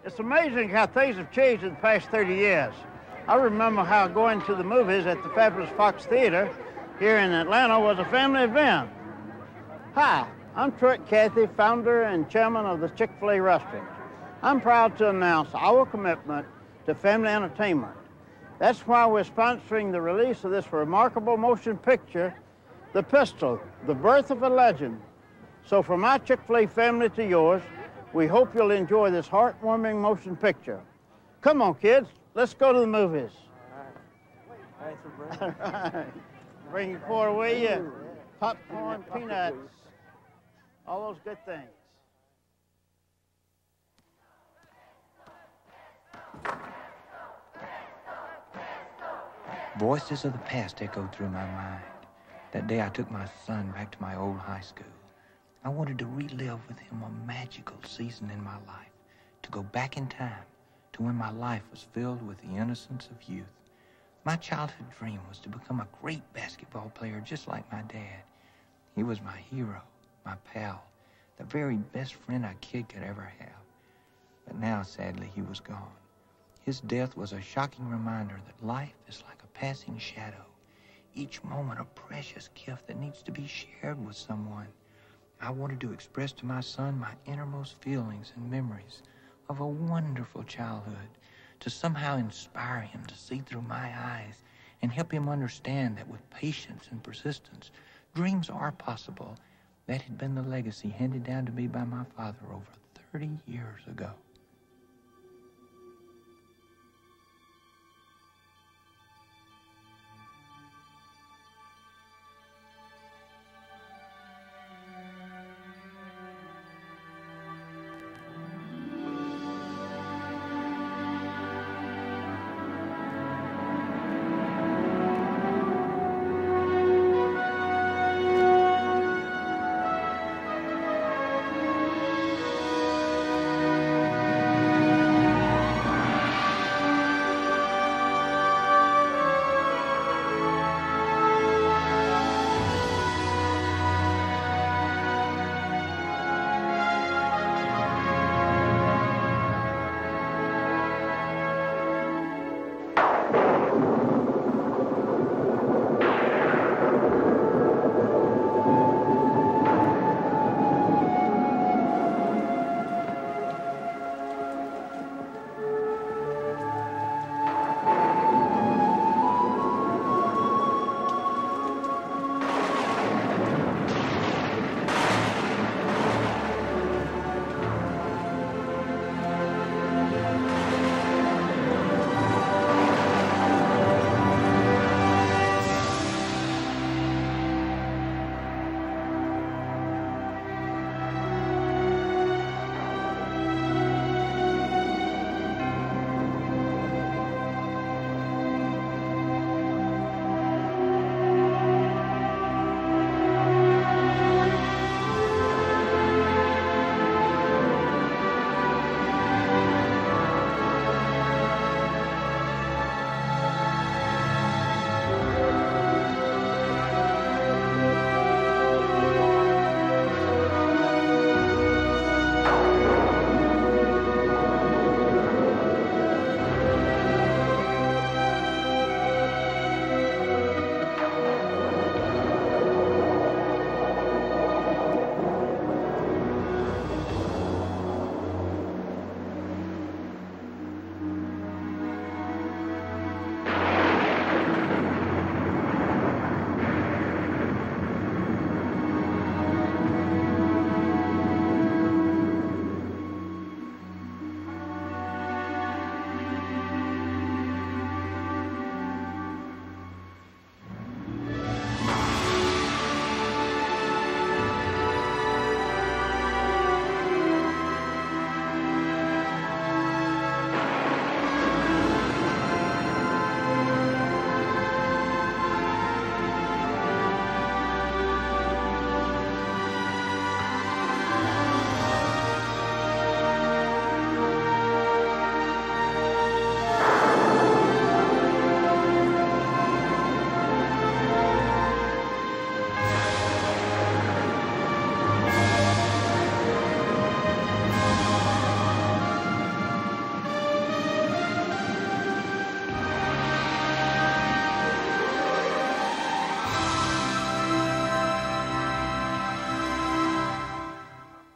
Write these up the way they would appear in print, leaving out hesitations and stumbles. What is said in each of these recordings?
It's amazing how things have changed in the past 30 years. I remember how going to the movies at the fabulous Fox Theater here in Atlanta was a family event. Hi, I'm Truett Cathy, founder and chairman of the Chick-fil-A restaurant. I'm proud to announce our commitment to family entertainment. That's why we're sponsoring the release of this remarkable motion picture, The Pistol, The Birth of a Legend. So from my Chick-fil-A family to yours, we hope you'll enjoy this heartwarming motion picture. Come on, kids, let's go to the movies. All right. Thanks for bringing. All right. Bring your quarter with you. Popcorn, peanuts, all those good things. Voices of the past echoed through my mind. That day I took my son back to my old high school. I wanted to relive with him a magical season in my life, to go back in time to when my life was filled with the innocence of youth. My childhood dream was to become a great basketball player just like my dad. He was my hero, my pal, the very best friend a kid could ever have. But now, sadly, he was gone. His death was a shocking reminder that life is like a passing shadow, each moment a precious gift that needs to be shared with someone. I wanted to express to my son my innermost feelings and memories of a wonderful childhood, to somehow inspire him to see through my eyes and help him understand that with patience and persistence, dreams are possible. That had been the legacy handed down to me by my father over 30 years ago.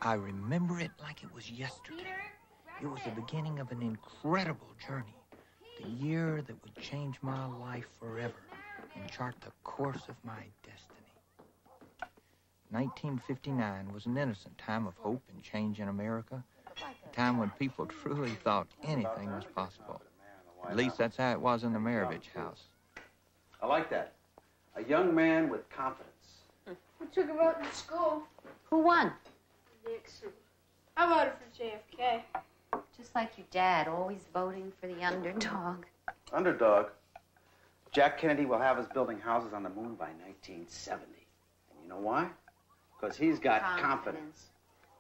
I remember it like it was yesterday. It was the beginning of an incredible journey. The year that would change my life forever and chart the course of my destiny. 1959 was an innocent time of hope and change in America. A time when people truly thought anything was possible. At least that's how it was in the Maravich house. I like that. A young man with confidence. We took a vote in school. Who won? Nixon. I voted for JFK. Just like your dad, always voting for the underdog. Underdog? Jack Kennedy will have us building houses on the moon by 1970. And you know why? Because he's got confidence.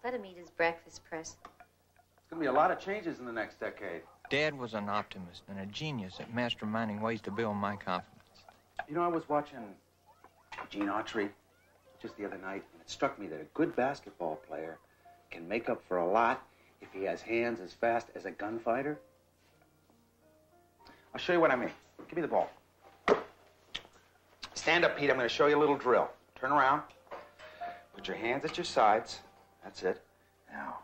Let him eat his breakfast, Presley. There's going to be a lot of changes in the next decade. Dad was an optimist and a genius at masterminding ways to build my confidence. You know, I was watching Gene Autry just the other night, and it struck me that a good basketball player can make up for a lot if he has hands as fast as a gunfighter. I'll show you what I mean. Give me the ball. Stand up, Pete. I'm going to show you a little drill. Turn around. Put your hands at your sides. That's it. Now,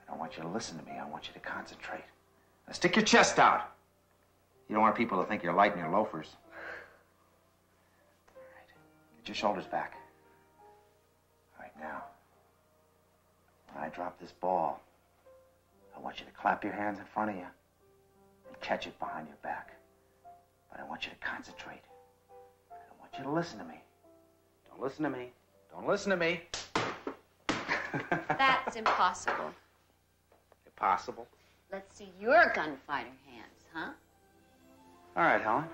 I don't want you to listen to me. I want you to concentrate. Now, stick your chest out. You don't want people to think you're light in your loafers. All right. Get your shoulders back. All right, now, when I drop this ball, I want you to clap your hands in front of you and catch it behind your back. But I want you to concentrate. I don't want you to listen to me. Don't listen to me. Don't listen to me. That's impossible. Impossible? Let's see your gunfighter hands, huh? All right, Helen.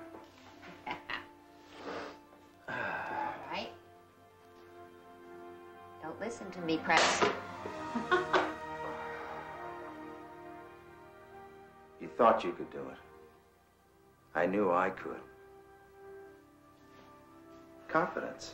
All right. Don't listen to me, Press. You thought you could do it. I knew I could. Confidence.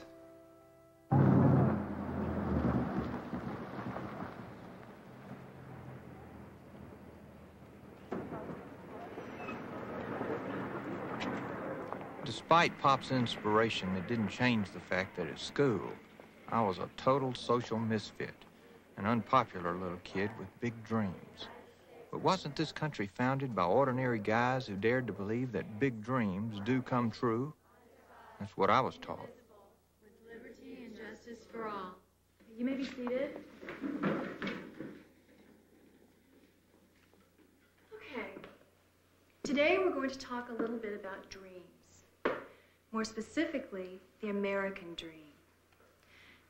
Despite Pop's inspiration, it didn't change the fact that at school, I was a total social misfit, an unpopular little kid with big dreams. But wasn't this country founded by ordinary guys who dared to believe that big dreams do come true? That's what I was taught. With liberty and justice for all. You may be seated. Okay. Today we're going to talk a little bit about dreams. More specifically, the American dream.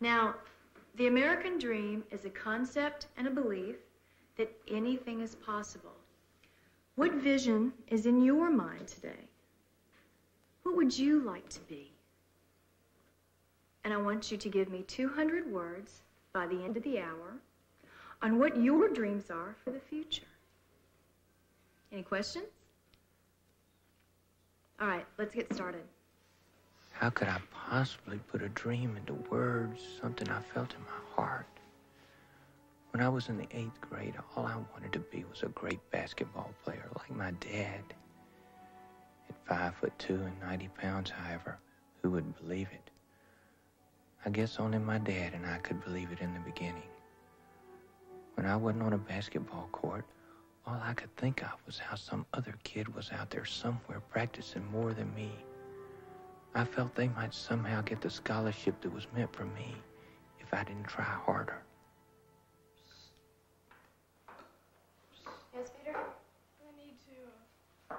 Now, the American dream is a concept and a belief that anything is possible. What vision is in your mind today? What would you like to be? And I want you to give me 200 words by the end of the hour on what your dreams are for the future. Any questions? All right, let's get started. How could I possibly put a dream into words, something I felt in my heart? When I was in the 8th grade, all I wanted to be was a great basketball player like my dad. At 5'2" and 90 pounds, however, who would believe it? I guess only my dad and I could believe it in the beginning. When I wasn't on a basketball court, all I could think of was how some other kid was out there somewhere practicing more than me. I felt they might somehow get the scholarship that was meant for me if I didn't try harder. Yes, Peter? I need to...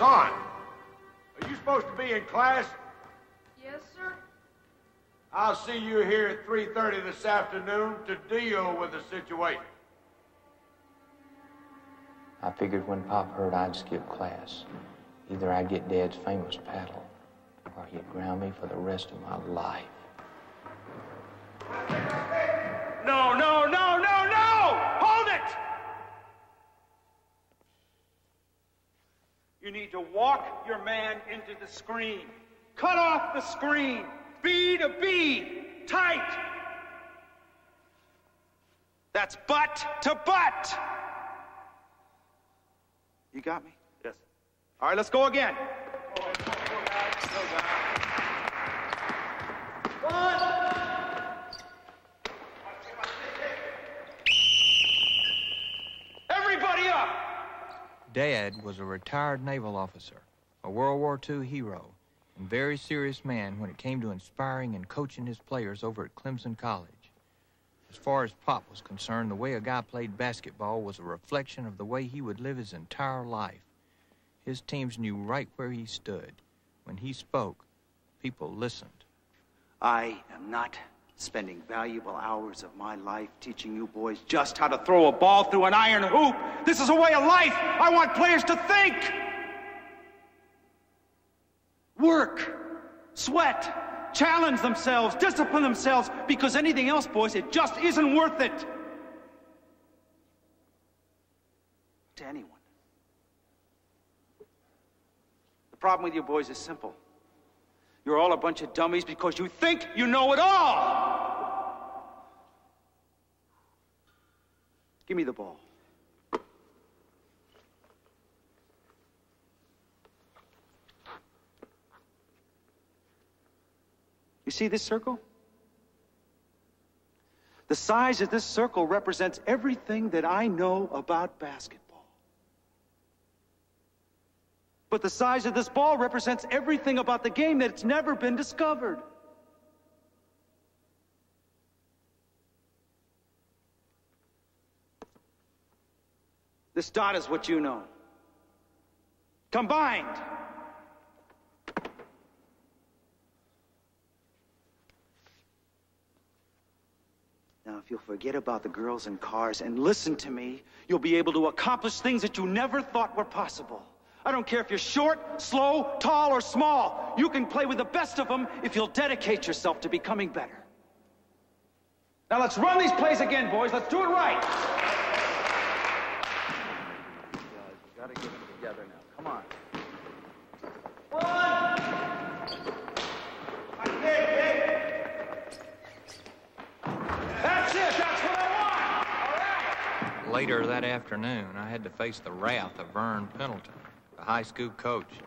Son, are you supposed to be in class? Yes, sir. I'll see you here at 3:30 this afternoon to deal with the situation. I figured when Pop heard I'd skip class, either I'd get Dad's famous paddle, or he'd ground me for the rest of my life. No, no, no, no, no! Hold it! You need to walk your man into the screen. Cut off the screen. Bead to bead. Tight. That's butt to butt. You got me? Yes. All right, let's go again. Everybody up! Dad was a retired naval officer, a World War II hero, and very serious man when it came to inspiring and coaching his players over at Clemson College. As far as Pop was concerned, the way a guy played basketball was a reflection of the way he would live his entire life. His teams knew right where he stood. When he spoke, people listened. I am not spending valuable hours of my life teaching you boys just how to throw a ball through an iron hoop. This is a way of life. I want players to think. Work, sweat, challenge themselves, discipline themselves, because anything else, boys, it just isn't worth it. To anyone. The problem with you boys is simple. You're all a bunch of dummies because you think you know it all. Give me the ball. You see this circle? The size of this circle represents everything that I know about basketball. But the size of this ball represents everything about the game that's never been discovered. This dot is what you know. Combined. Now, if you'll forget about the girls and cars and listen to me, you'll be able to accomplish things that you never thought were possible. I don't care if you're short, slow, tall, or small. You can play with the best of them if you'll dedicate yourself to becoming better. Now let's run these plays again, boys. Let's do it right. You gotta get them together now. Come on. That's it. That's what I want. All right. Later that afternoon, I had to face the wrath of Vern Pendleton, the high school coach.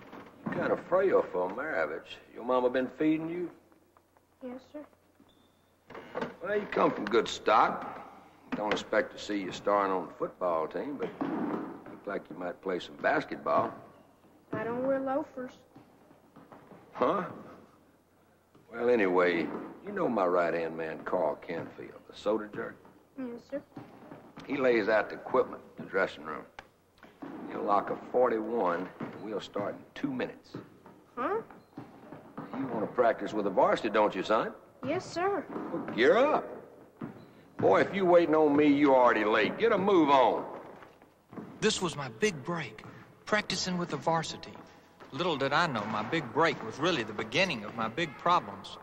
You're kind of frail for Maravich. Your mama been feeding you? Yes, sir. Well, you come from good stock. Don't expect to see you starring on the football team, but look like you might play some basketball. I don't wear loafers. Huh? Well, anyway, you know my right-hand man, Carl Canfield, the soda jerk? Yes, sir. He lays out the equipment in the dressing room. He'll lock a 41, and we'll start in 2 minutes. Huh? You want to practice with the varsity, don't you, son? Yes, sir. Well, gear up. Boy, if you waiting on me, you already late. Get a move on. This was my big break, practicing with the varsity. Little did I know my big break was really the beginning of my big problems.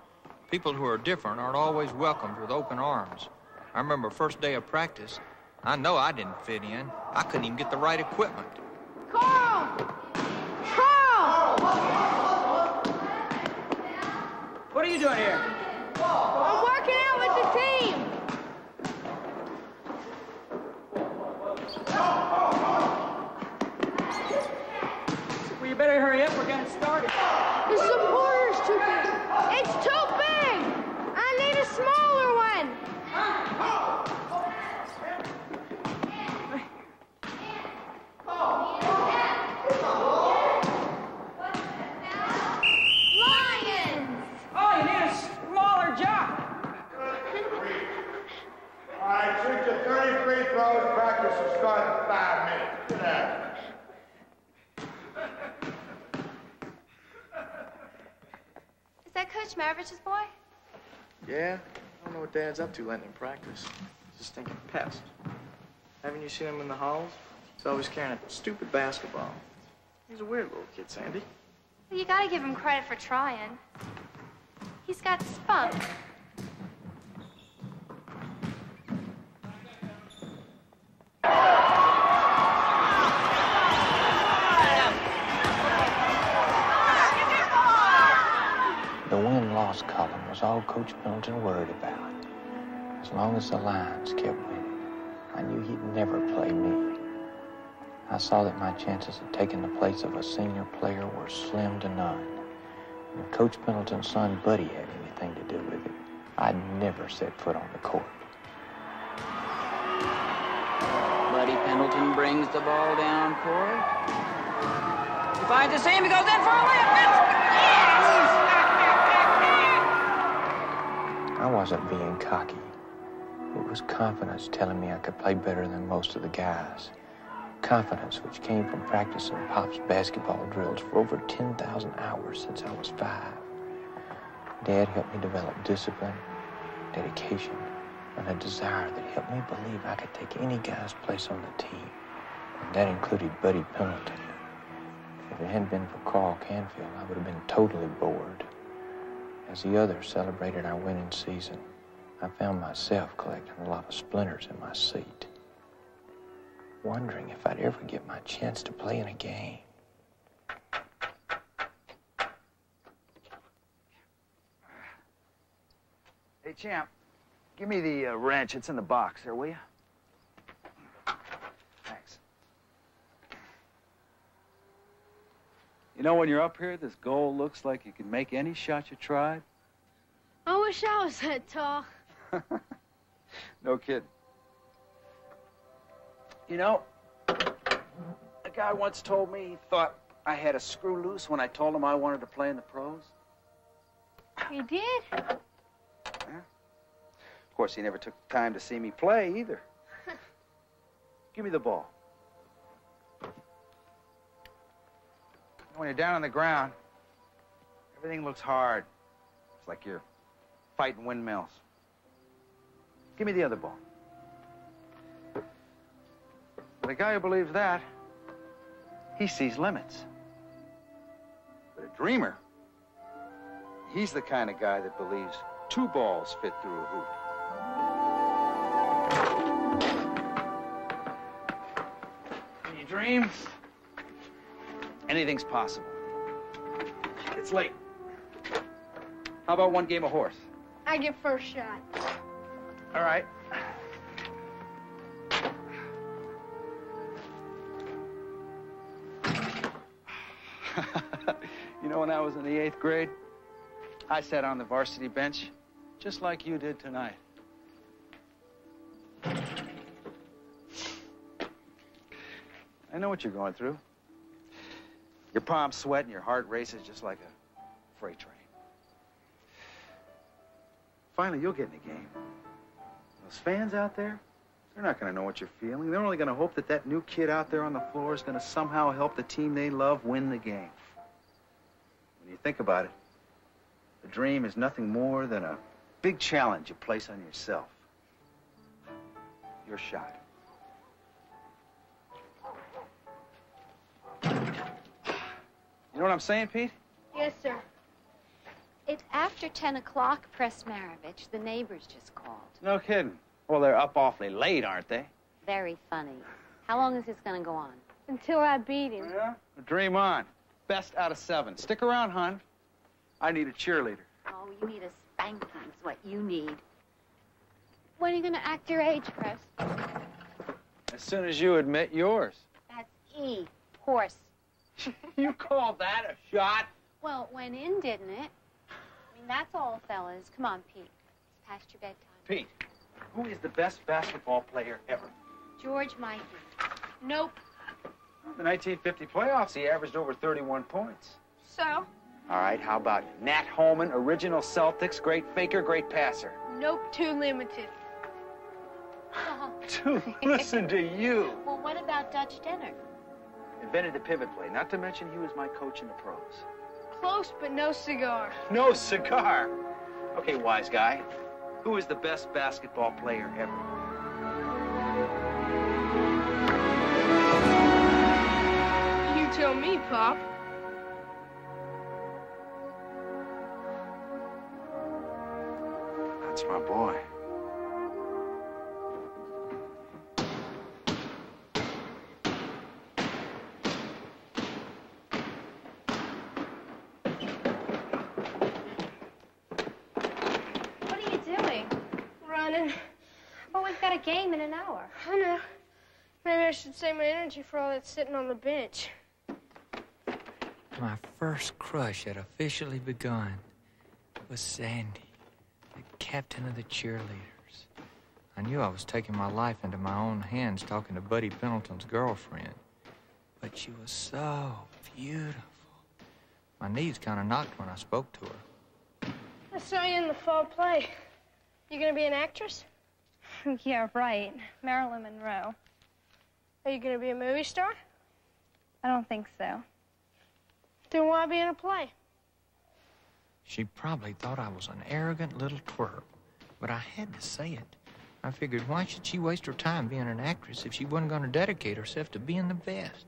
People who are different aren't always welcomed with open arms. I remember first day of practice, I know I didn't fit in. I couldn't even get the right equipment. Carl! Carl! What are you doing here? I'm working out with the team. Well, you better hurry up. We're getting started. The supporter's too big. It's too big. I need a smaller one. Lions! Oh, you need a smaller jock. All right, shoot your 30 free throws. Practice will start in 5 minutes. Get out. Is that Coach Maravich's boy? Yeah? I don't know what Dad's up to letting him practice. He's a stinking pest. Haven't you seen him in the halls? He's always carrying a stupid basketball. He's a weird little kid, Sandy. Well, you gotta give him credit for trying. He's got spunk. The win-loss column was all Coach Pendleton worried about. As long as the Lions kept winning, I knew he'd never play me. I saw that my chances of taking the place of a senior player were slim to none. And if Coach Pendleton's son Buddy had anything to do with it, I'd never set foot on the court. Buddy Pendleton brings the ball down court. He finds the seam, he goes in for a layup. Yes! I wasn't being cocky. It was confidence telling me I could play better than most of the guys. Confidence which came from practicing Pop's basketball drills for over 10,000 hours since I was 5. Dad helped me develop discipline, dedication, and a desire that helped me believe I could take any guy's place on the team. And that included Buddy Pendleton. If it hadn't been for Carl Canfield, I would have been totally bored. As the others celebrated our winning season, I found myself collecting a lot of splinters in my seat, wondering if I'd ever get my chance to play in a game. Hey, champ, give me the wrench. It's in the box there, will you? Thanks. You know, when you're up here, this goal looks like you can make any shot you tried. I wish I was that tall. No kidding. You know, a guy once told me he thought I had a screw loose when I told him I wanted to play in the pros. You did? Yeah. Of course, he never took the time to see me play either. Give me the ball. When you're down on the ground, everything looks hard. It's like you're fighting windmills. Give me the other ball. But a guy who believes that, he sees limits. But a dreamer, he's the kind of guy that believes 2 balls fit through a hoop. When you dream, anything's possible. It's late. How about one game of horse? I get first shot. All right. You know, when I was in the 8th grade, I sat on the varsity bench just like you did tonight. I know what you're going through. Your palms sweat and your heart races just like a freight train. Finally, you'll get in the game. Those fans out there, they're not going to know what you're feeling. They're only going to hope that that new kid out there on the floor is going to somehow help the team they love win the game. When you think about it, the dream is nothing more than a big challenge you place on yourself. Your shot. You know what I'm saying, Pete? Yes, sir. It's after 10 o'clock, Presmarovich. The neighbors just called. No kidding. Well, they're up awfully late, aren't they? Very funny. How long is this going to go on? Until I beat him. Yeah? Dream on. Best out of 7. Stick around, hon. I need a cheerleader. Oh, you need a spanking is what you need. When are you going to act your age, Press? As soon as you admit yours. That's E. Horse. You call that a shot? Well, it went in, didn't it? I mean, that's all, fellas. Come on, Pete. It's past your bedtime. Pete, who is the best basketball player ever? George Mikey. Nope. In the 1950 playoffs, he averaged over 31 points. So? All right, how about Nat Holman, original Celtics, great faker, great passer? Nope, too limited. Dude, listen to you. Well, what about Dutch Denner? Invented the pivot play, not to mention he was my coach in the pros. Close, but no cigar. No cigar. Okay, wise guy. Who is the best basketball player ever? You tell me, Pop. That's my boy. What are you doing? Running. Well, we've got a game in an hour. I know. Maybe I should save my energy for all that sitting on the bench. My first crush had officially begun was Sandy, the captain of the cheerleaders. I knew I was taking my life into my own hands talking to Buddy Pendleton's girlfriend, but she was so beautiful. My knees kind of knocked when I spoke to her. I saw you in the fall play. You gonna be an actress? Yeah, right. Marilyn Monroe. Are you gonna be a movie star? I don't think so. Then why be in a play? She probably thought I was an arrogant little twerp, but I had to say it. I figured, why should she waste her time being an actress if she wasn't going to dedicate herself to being the best?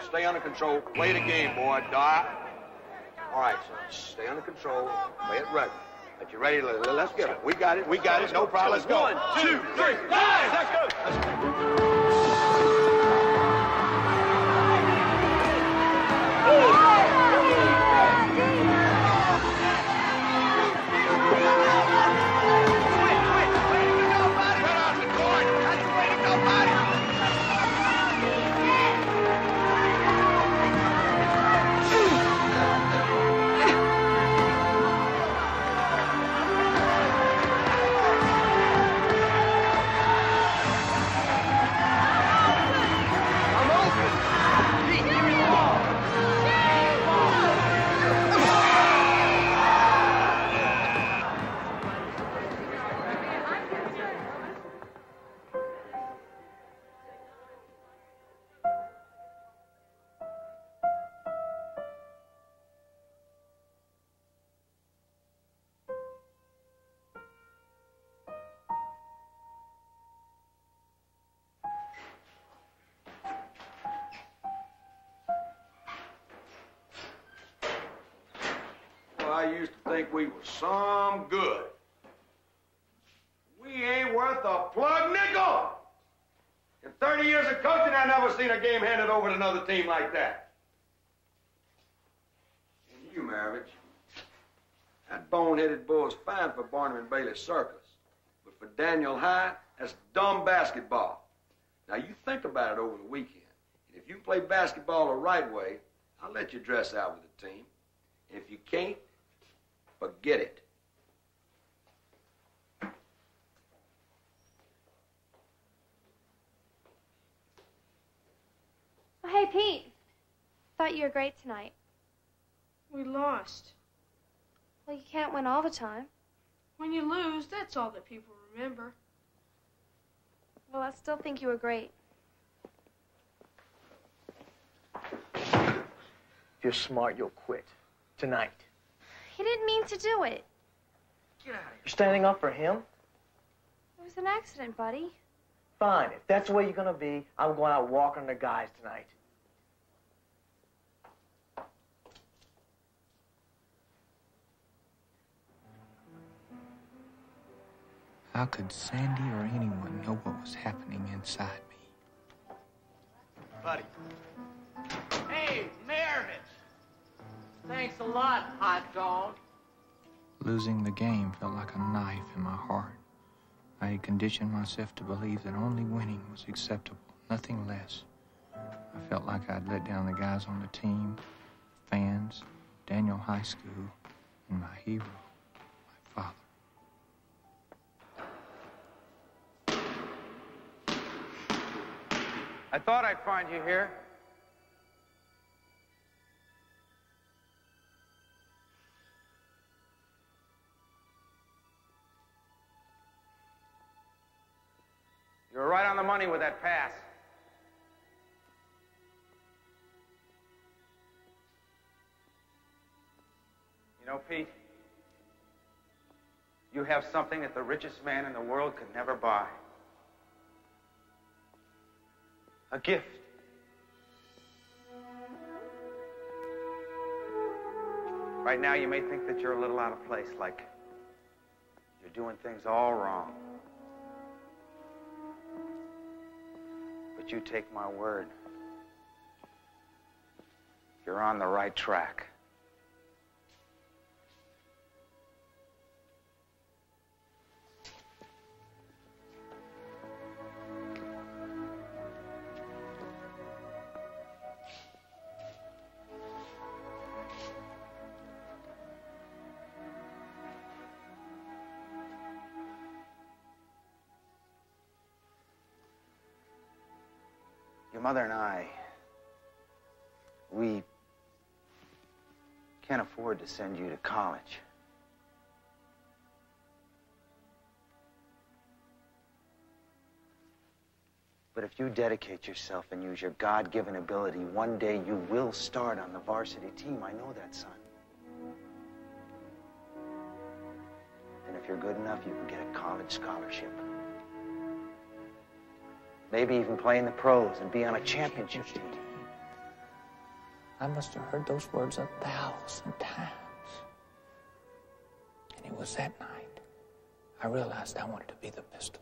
Stay under control. Play the game, boy. All right, son. Stay under control. Play it right. But you ready? Let's get it. We got it. We got it. No problem. Let's go. 1, 2, 3. Let's go. Let's go. I used to think we was some good. We ain't worth a plug nickel. In 30 years of coaching, I never seen a game handed over to another team like that. And you, Maravich, that boneheaded bull's fine for Barnum and Bailey Circus. But for Daniel High, that's dumb basketball. Now, you think about it over the weekend. And if you play basketball the right way, I'll let you dress out with the team. And if you can't, forget it. Oh, hey, Pete. Thought you were great tonight. We lost. Well, you can't win all the time. When you lose, that's all that people remember. Well, I still think you were great. you're smart, you'll quit. Tonight. He didn't mean to do it. Get out of here. You're standing up for him? It was an accident, buddy. Fine. If that's the way you're gonna be, I'm going out walking the guys tonight. How could Sandy or anyone know what was happening inside me? Buddy. Hey, Maravich. Thanks a lot, hot dog. Losing the game felt like a knife in my heart. I had conditioned myself to believe that only winning was acceptable, nothing less. I felt like I'd let down the guys on the team, fans, Daniel High School, and my hero, my father. I thought I'd find you here. You were right on the money with that pass. You know, Pete, you have something that the richest man in the world could never buy. A gift. Right now, you may think that you're a little out of place, like you're doing things all wrong. But you take my word. You're on the right track. Your mother and I, we can't afford to send you to college. But if you dedicate yourself and use your God-given ability, one day you will start on the varsity team. I know that, son. And if you're good enough, you can get a college scholarship. Maybe even play in the pros and be on a championship team. I must have heard those words 1,000 times. And it was that night I realized I wanted to be the pistol.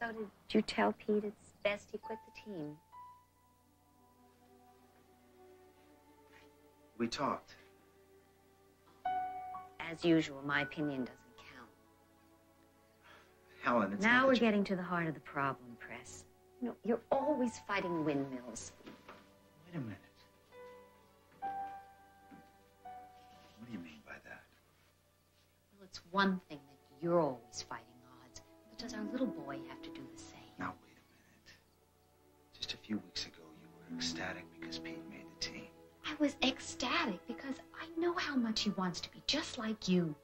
So did you tell Pete it's best he quit the team? We talked. As usual, my opinion doesn't count. Helen, it's Now not we're that you- getting to the heart of the problem, Press. You know, you're always fighting windmills. Wait a minute. What do you mean by that? Well, it's one thing that you're always fighting odds, but does our little boy have to do the same? Now, wait a minute. Just a few weeks ago, you were ecstatic because Pete made the team. I was ecstatic because I know how much he wants to be just like you,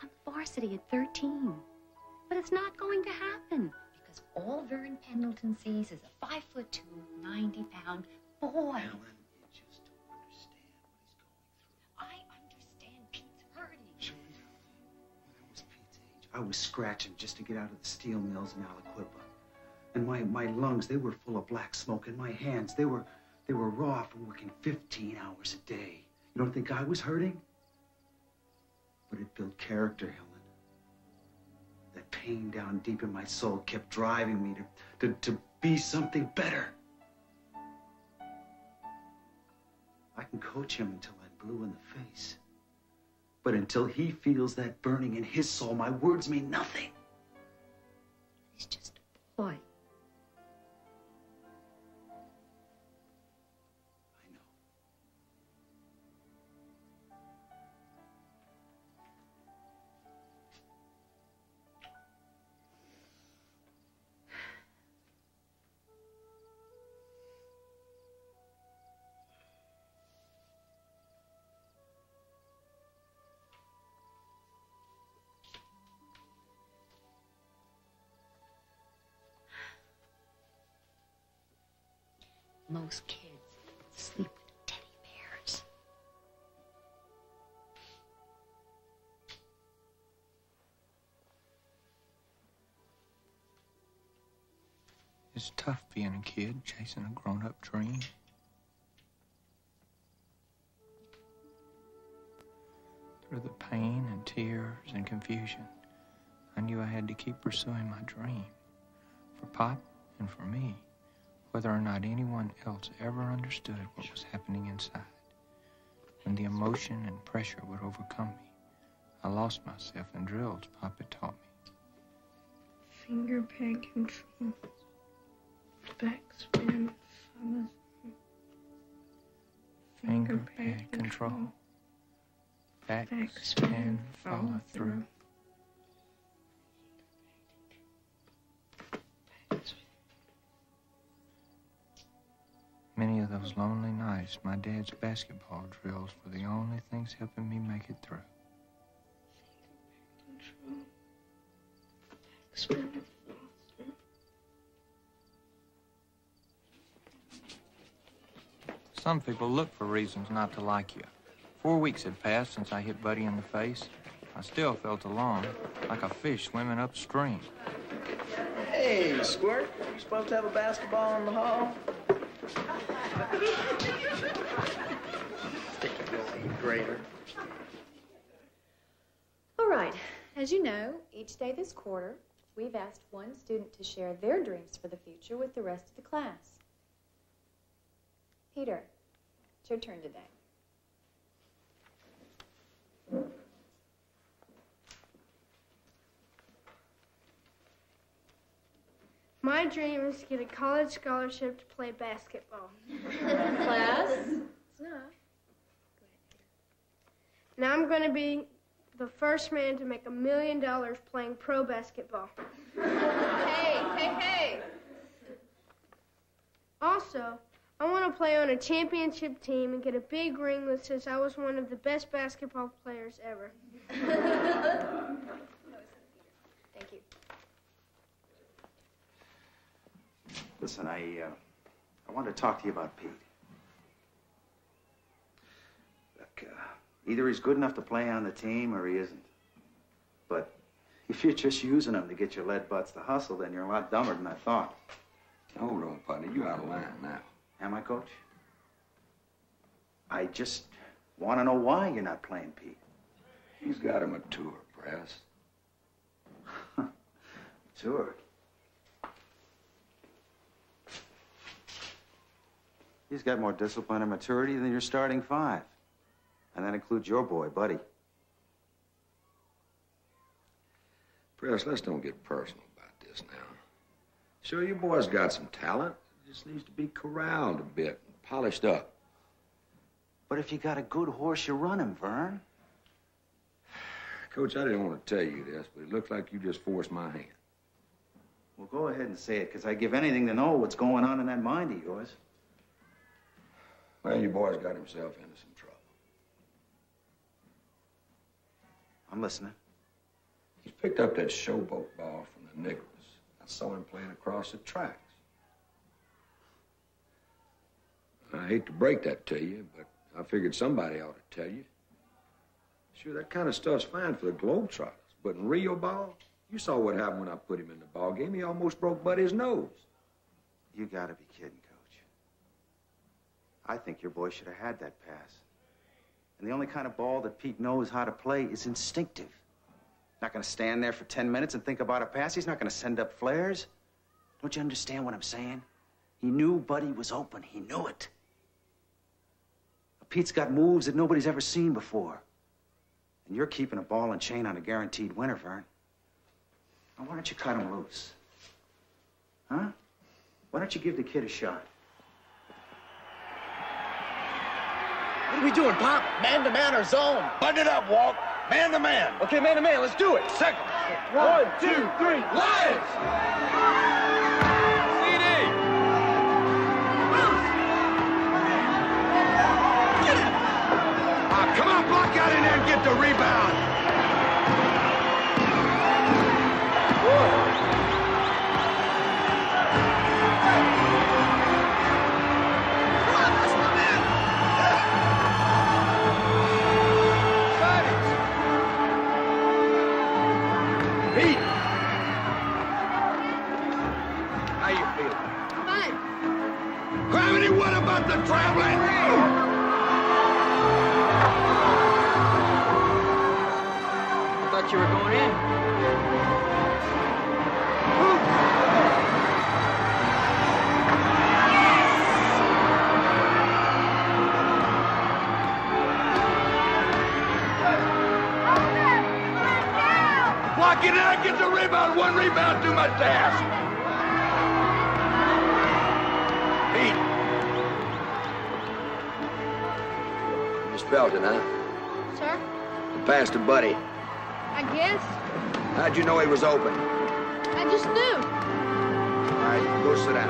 on varsity at 13. But it's not going to happen because all Vern Pendleton sees is a 5'2", 90-pound boy. Helen, you just don't understand what he's going through. I understand Pete's hurting. Sure you do. When I was Pete's age, I was scratching just to get out of the steel mills in Aliquippa. And my lungs, they were full of black smoke, and my hands, they were raw from working 15 hours a day. You don't think I was hurting? But it built character, Helen. That pain down deep in my soul kept driving me to be something better. I can coach him until I'm blue in the face. But until he feels that burning in his soul, my words mean nothing. He's just a boy. Most kids sleep with teddy bears. It's tough being a kid, chasing a grown-up dream. Through the pain and tears and confusion, I knew I had to keep pursuing my dream. For Pop and for me. Whether or not anyone else ever understood what was happening inside. When the emotion and pressure would overcome me, I lost myself in drills Pop had taught me. Finger peg control. Backspin follow through. Finger peg control. Backspin follow through. Many of those lonely nights, my dad's basketball drills were the only things helping me make it through. Some people look for reasons not to like you. 4 weeks had passed since I hit Buddy in the face. I still felt alone, like a fish swimming upstream. Hey, Squirt, you supposed to have a basketball in the hall? Sticky little grater. All right. As you know, each day this quarter, we've asked one student to share their dreams for the future with the rest of the class. Peter, it's your turn today. My dream is to get a college scholarship to play basketball. Class? It's not. Now I'm going to be the first man to make $1 million playing pro basketball. Hey. Also, I want to play on a championship team and get a big ring that says I was one of the best basketball players ever. Thank you. Listen, I want to talk to you about Pete. Look, either he's good enough to play on the team or he isn't. But if you're just using him to get your lead butts to hustle, then you're a lot dumber than I thought. Hold on, partner. You out of line now. Am I, Coach? I just want to know why you're not playing Pete. He's got him a tour, Press. Tour? He's got more discipline and maturity than your starting five. And that includes your boy, Buddy. Press, let's don't get personal about this now. Sure, your boy's got some talent. He just needs to be corralled a bit and polished up. But if you got a good horse, you run him, Vern. Coach, I didn't want to tell you this, but it looks like you just forced my hand. Well, go ahead and say it, because I'd give anything to know what's going on in that mind of yours. Well, your boy's got himself into some trouble. I'm listening. He's picked up that showboat ball from the Nicholas. I saw him playing across the tracks. I hate to break that to you, but I figured somebody ought to tell you. Sure, that kind of stuff's fine for the Globetrotters, but in real ball, you saw what happened when I put him in the ball game. He almost broke Buddy's nose. You gotta be kidding, Coach. I think your boy should have had that pass. And the only kind of ball that Pete knows how to play is instinctive. Not gonna stand there for 10 minutes and think about a pass. He's not gonna send up flares. Don't you understand what I'm saying? He knew Buddy was open. He knew it. Pete's got moves that nobody's ever seen before. And you're keeping a ball and chain on a guaranteed winner, Vern. Now, why don't you cut him loose? Huh? Why don't you give the kid a shot? What are we doing, Pop? Man-to-man or zone? Button it up, Walt. Man-to-man. Okay, man-to-man, let's do it. Second. 1, 2, 3, Lions! Come on, block out in there and get the rebound. Pete! How you feeling? Fine. Gravity, what about the traveling? You were going in. Block it out, get the rebound. One rebound, do my task. Pete. Miss Belton, huh? Sir? The pass to Buddy. I guess. How'd you know he was open? I just knew. All right, go sit down.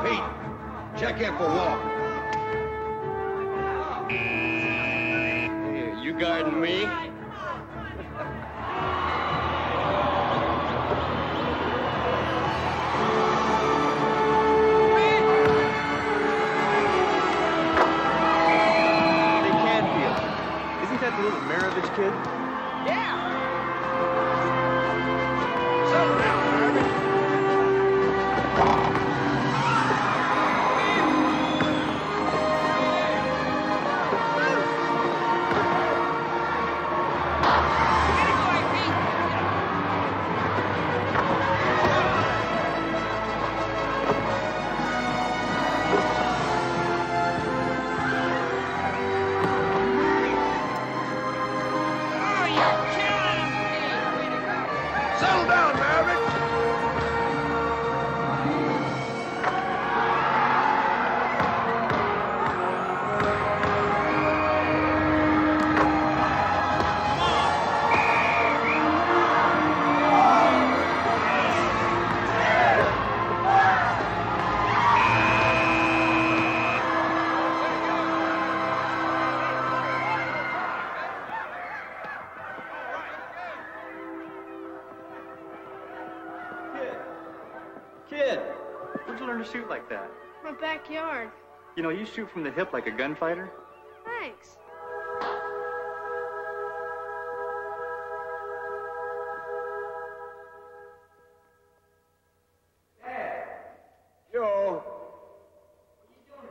Pete, check in for Walt. Hey, you guarding me? The little Maravich kid? Yeah. Settle down, Maravich. Settle down, Maverick. Kid, where'd you learn to shoot like that? My backyard. You know, you shoot from the hip like a gunfighter. Thanks. Joe. What are you doing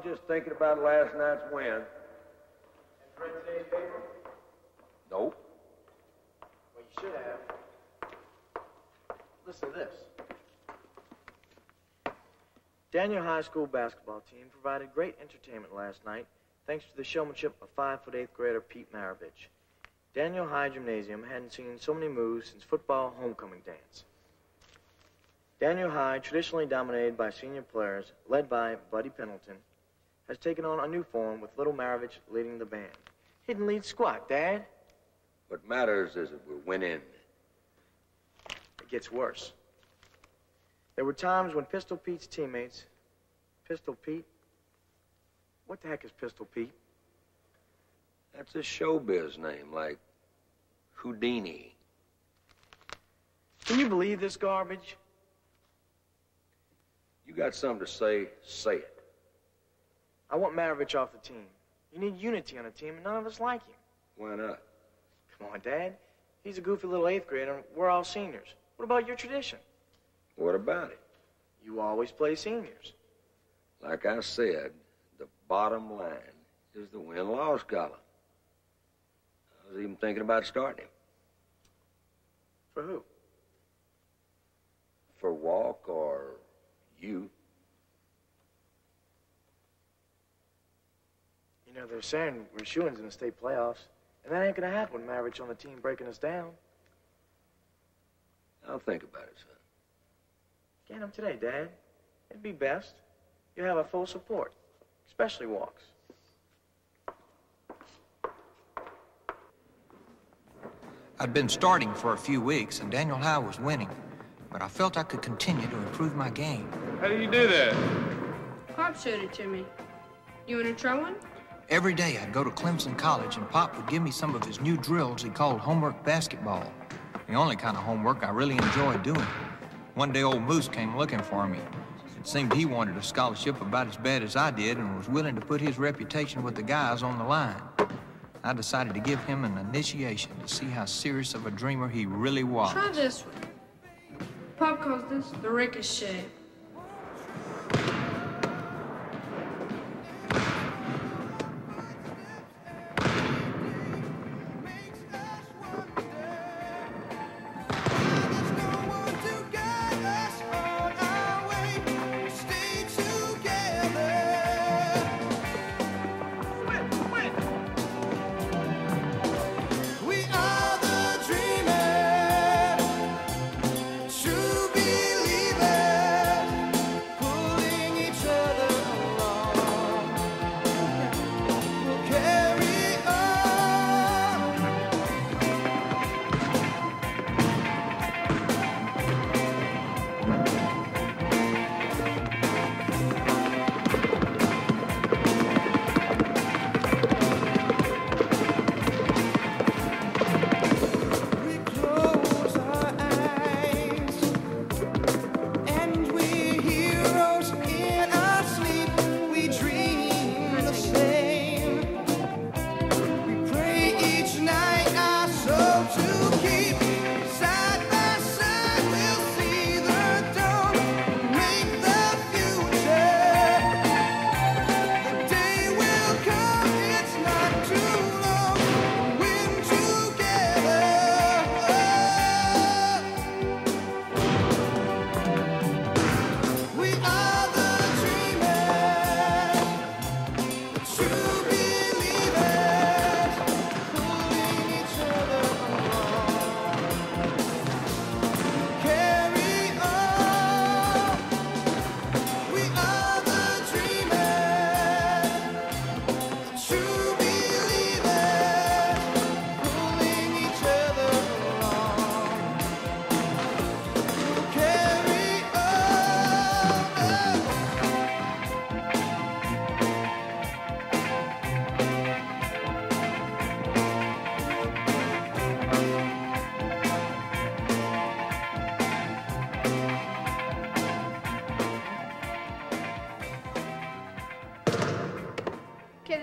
just thinking about last night's win. Read today's paper? Nope. Well, you should have. Listen to this. Daniel High School basketball team provided great entertainment last night thanks to the showmanship of 5'8" 8th grader Pete Maravich. Daniel High Gymnasium hadn't seen so many moves since football homecoming dance. Daniel High, traditionally dominated by senior players, led by Buddy Pendleton, has taken on a new form with little Maravich leading the band. Hidden lead squat, Dad. What matters is that we're winning. It gets worse. There were times when Pistol Pete's teammates... Pistol Pete? What the heck is Pistol Pete? That's a showbiz name, like Houdini. Can you believe this garbage? You got something to say, say it. I want Maravich off the team. You need unity on the team, and none of us like him. Why not? Come on, Dad. He's a goofy little 8th grader, and we're all seniors. What about your tradition? What about it? You always play seniors. Like I said, the bottom line is the win-loss column. I was even thinking about starting him. For who? For Walk or you. You know, they're saying we're shoo-ins in the state playoffs, and that ain't gonna happen with Maravich on the team breaking us down. I'll think about it, son. Get him today, Dad. It'd be best. You have our full support, especially Walks. I'd been starting for a few weeks, and Daniel High was winning, but I felt I could continue to improve my game. How do you do that? Pop showed it to me. You want to try one? Every day I'd go to Clemson College, and Pop would give me some of his new drills he called homework basketball. The only kind of homework I really enjoyed doing. One day old Moose came looking for me. It seemed he wanted a scholarship about as bad as I did and was willing to put his reputation with the guys on the line. I decided to give him an initiation to see how serious of a dreamer he really was. Try this one. Pop calls this the ricochet.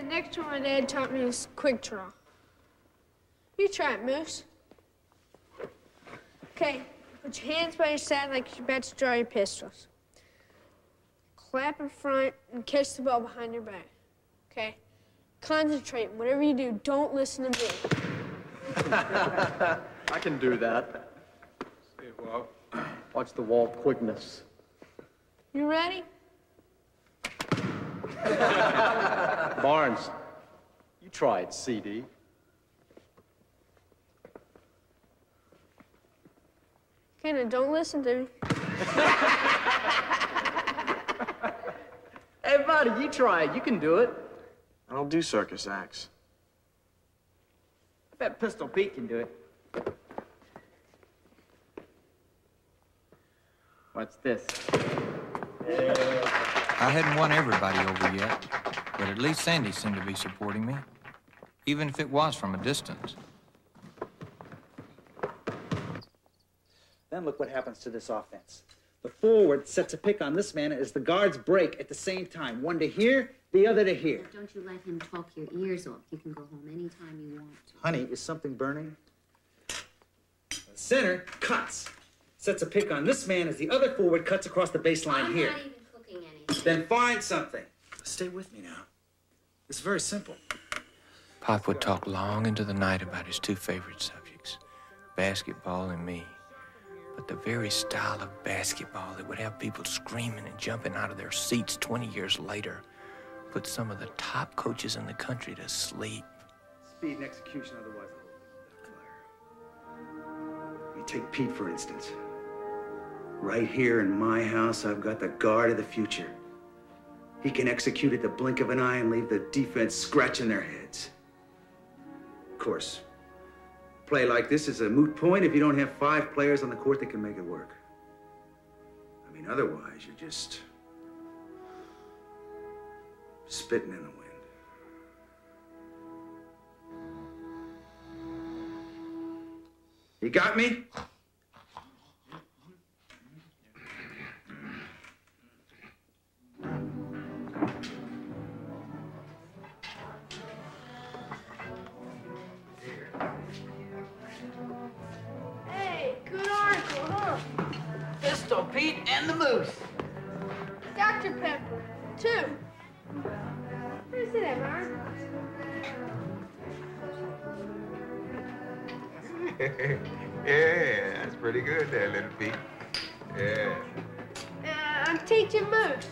Next one my dad taught me is quick draw. You try it, Moose. Okay, put your hands by your side like you're about to draw your pistols. clap in front, and catch the ball behind your back. Okay? Concentrate. Whatever you do, don't listen to me. I can do that. See what? Watch the wall quickness. You ready? Barnes, you tried CD. Okay, now don't listen to me. Hey, buddy, you try it. You can do it. I don't do circus acts. I bet Pistol Pete can do it. What's this? I hadn't won everybody over yet, but at least Sandy seemed to be supporting me, even if it was from a distance. Then look what happens to this offense. The forward sets a pick on this man as the guards break at the same time. One to here, the other to here. Don't you let him talk your ears off. You can go home anytime you want to. Honey, is something burning? The center cuts. Sets a pick on this man as the other forward cuts across the baseline here. I'm not even cooking anything. Then find something. Stay with me now. It's very simple. Pop would talk long into the night about his two favorite subjects, basketball and me. But the very style of basketball that would have people screaming and jumping out of their seats 20 years later put some of the top coaches in the country to sleep. Speed and execution, otherwise the whole thing. You take Pete, for instance. Right here in my house, I've got the guard of the future. He can execute at the blink of an eye and leave the defense scratching their heads. Of course, play like this is a moot point if you don't have 5 players on the court that can make it work. I mean, otherwise, you're just spitting in the wind. You got me? Hey, good article, huh? Pistol Pete and the Moose. Dr. Pepper, 2. Where's it at, Mark? Yeah, that's pretty good there, little Pete. Yeah. I'm teaching Moose.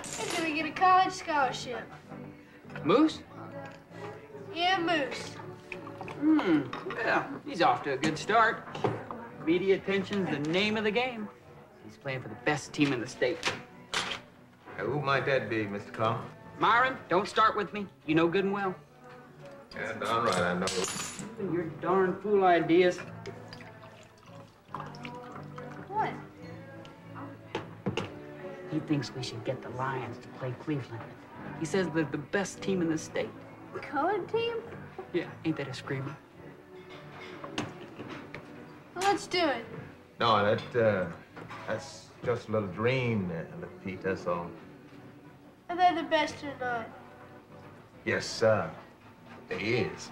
He's gonna get a college scholarship. Moose? Yeah, Moose. Yeah, he's off to a good start. Media attention's the name of the game. He's playing for the best team in the state. Now, who might that be, Mr. Carr? Myron, don't start with me. You know good and well. Yeah, darn right, I know. Your darn fool ideas. What? He thinks we should get the Lions to play Cleveland. He says they're the best team in the state. Colored team? Yeah, ain't that a screamer? Well, let's do it. No, that's just a little dream there, little Pete, that's all. Are they the best or not? Yes, sir. There is.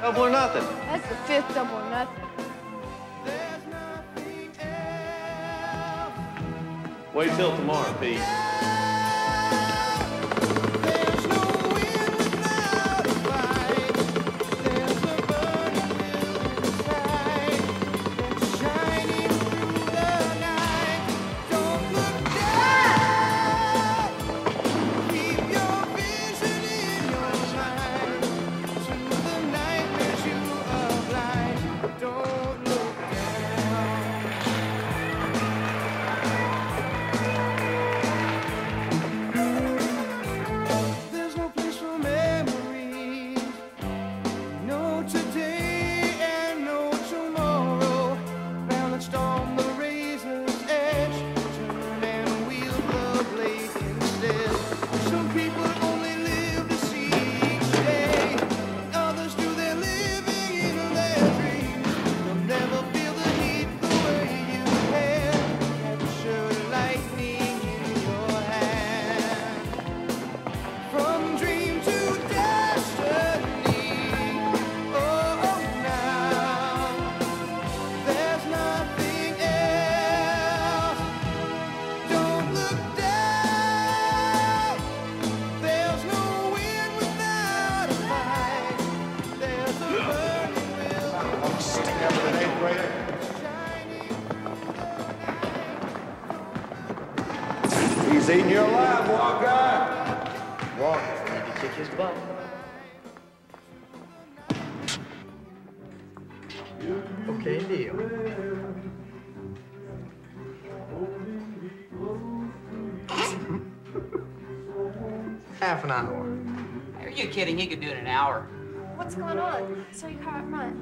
Double or nothing. That's the 5th double or nothing. Wait till tomorrow, Pete. He's eating you alive, Walker. Walker, need to kick his butt. Okay, deal. Half an hour. Are you kidding? He could do it in an hour. What's going on? I saw your car up front.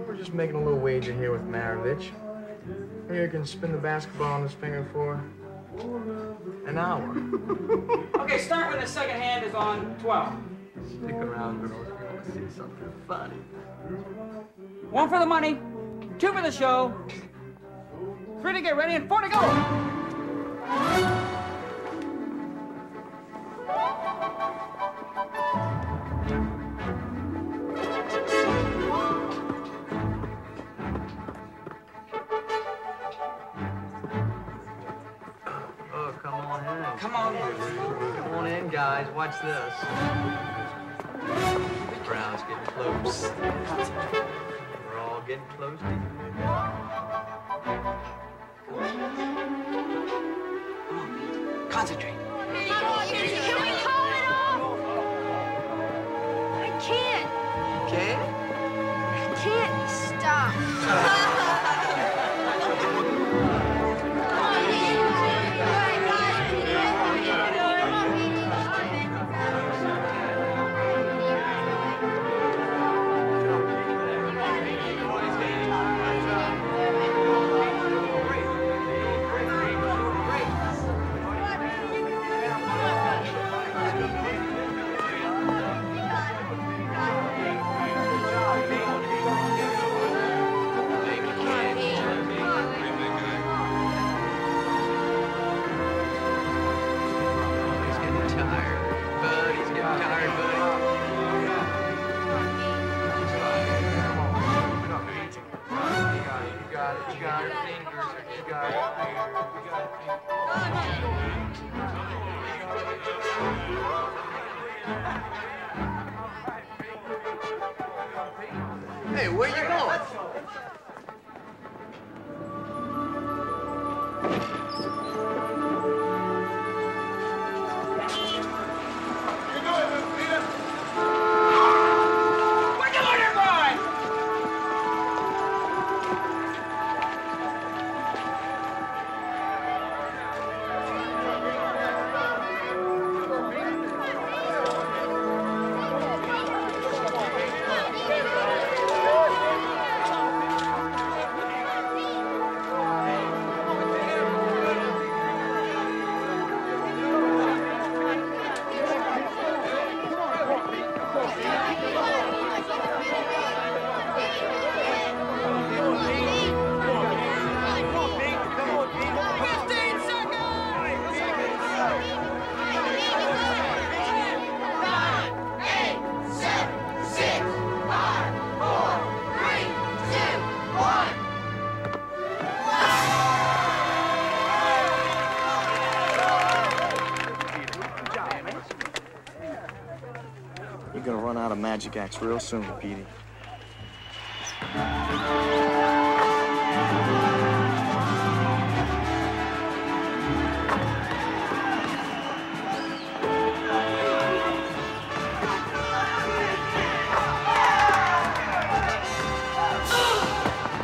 We're just making a little wager here with Maravich. Here can spin the basketball on his finger for an hour. Okay, start when the second hand is on 12. Stick around, girls. You want to see something funny. 1 for the money, 2 for the show, 3 to get ready, and 4 to go. Oh, come on in. Come on. Come on in, guys. Watch this. The crowd's getting close. We're all getting close to you. Concentrate. Can we call it off? I can't. Okay? I can't stop. Hey, where you going? You're gonna run out of magic acts real soon, Petey.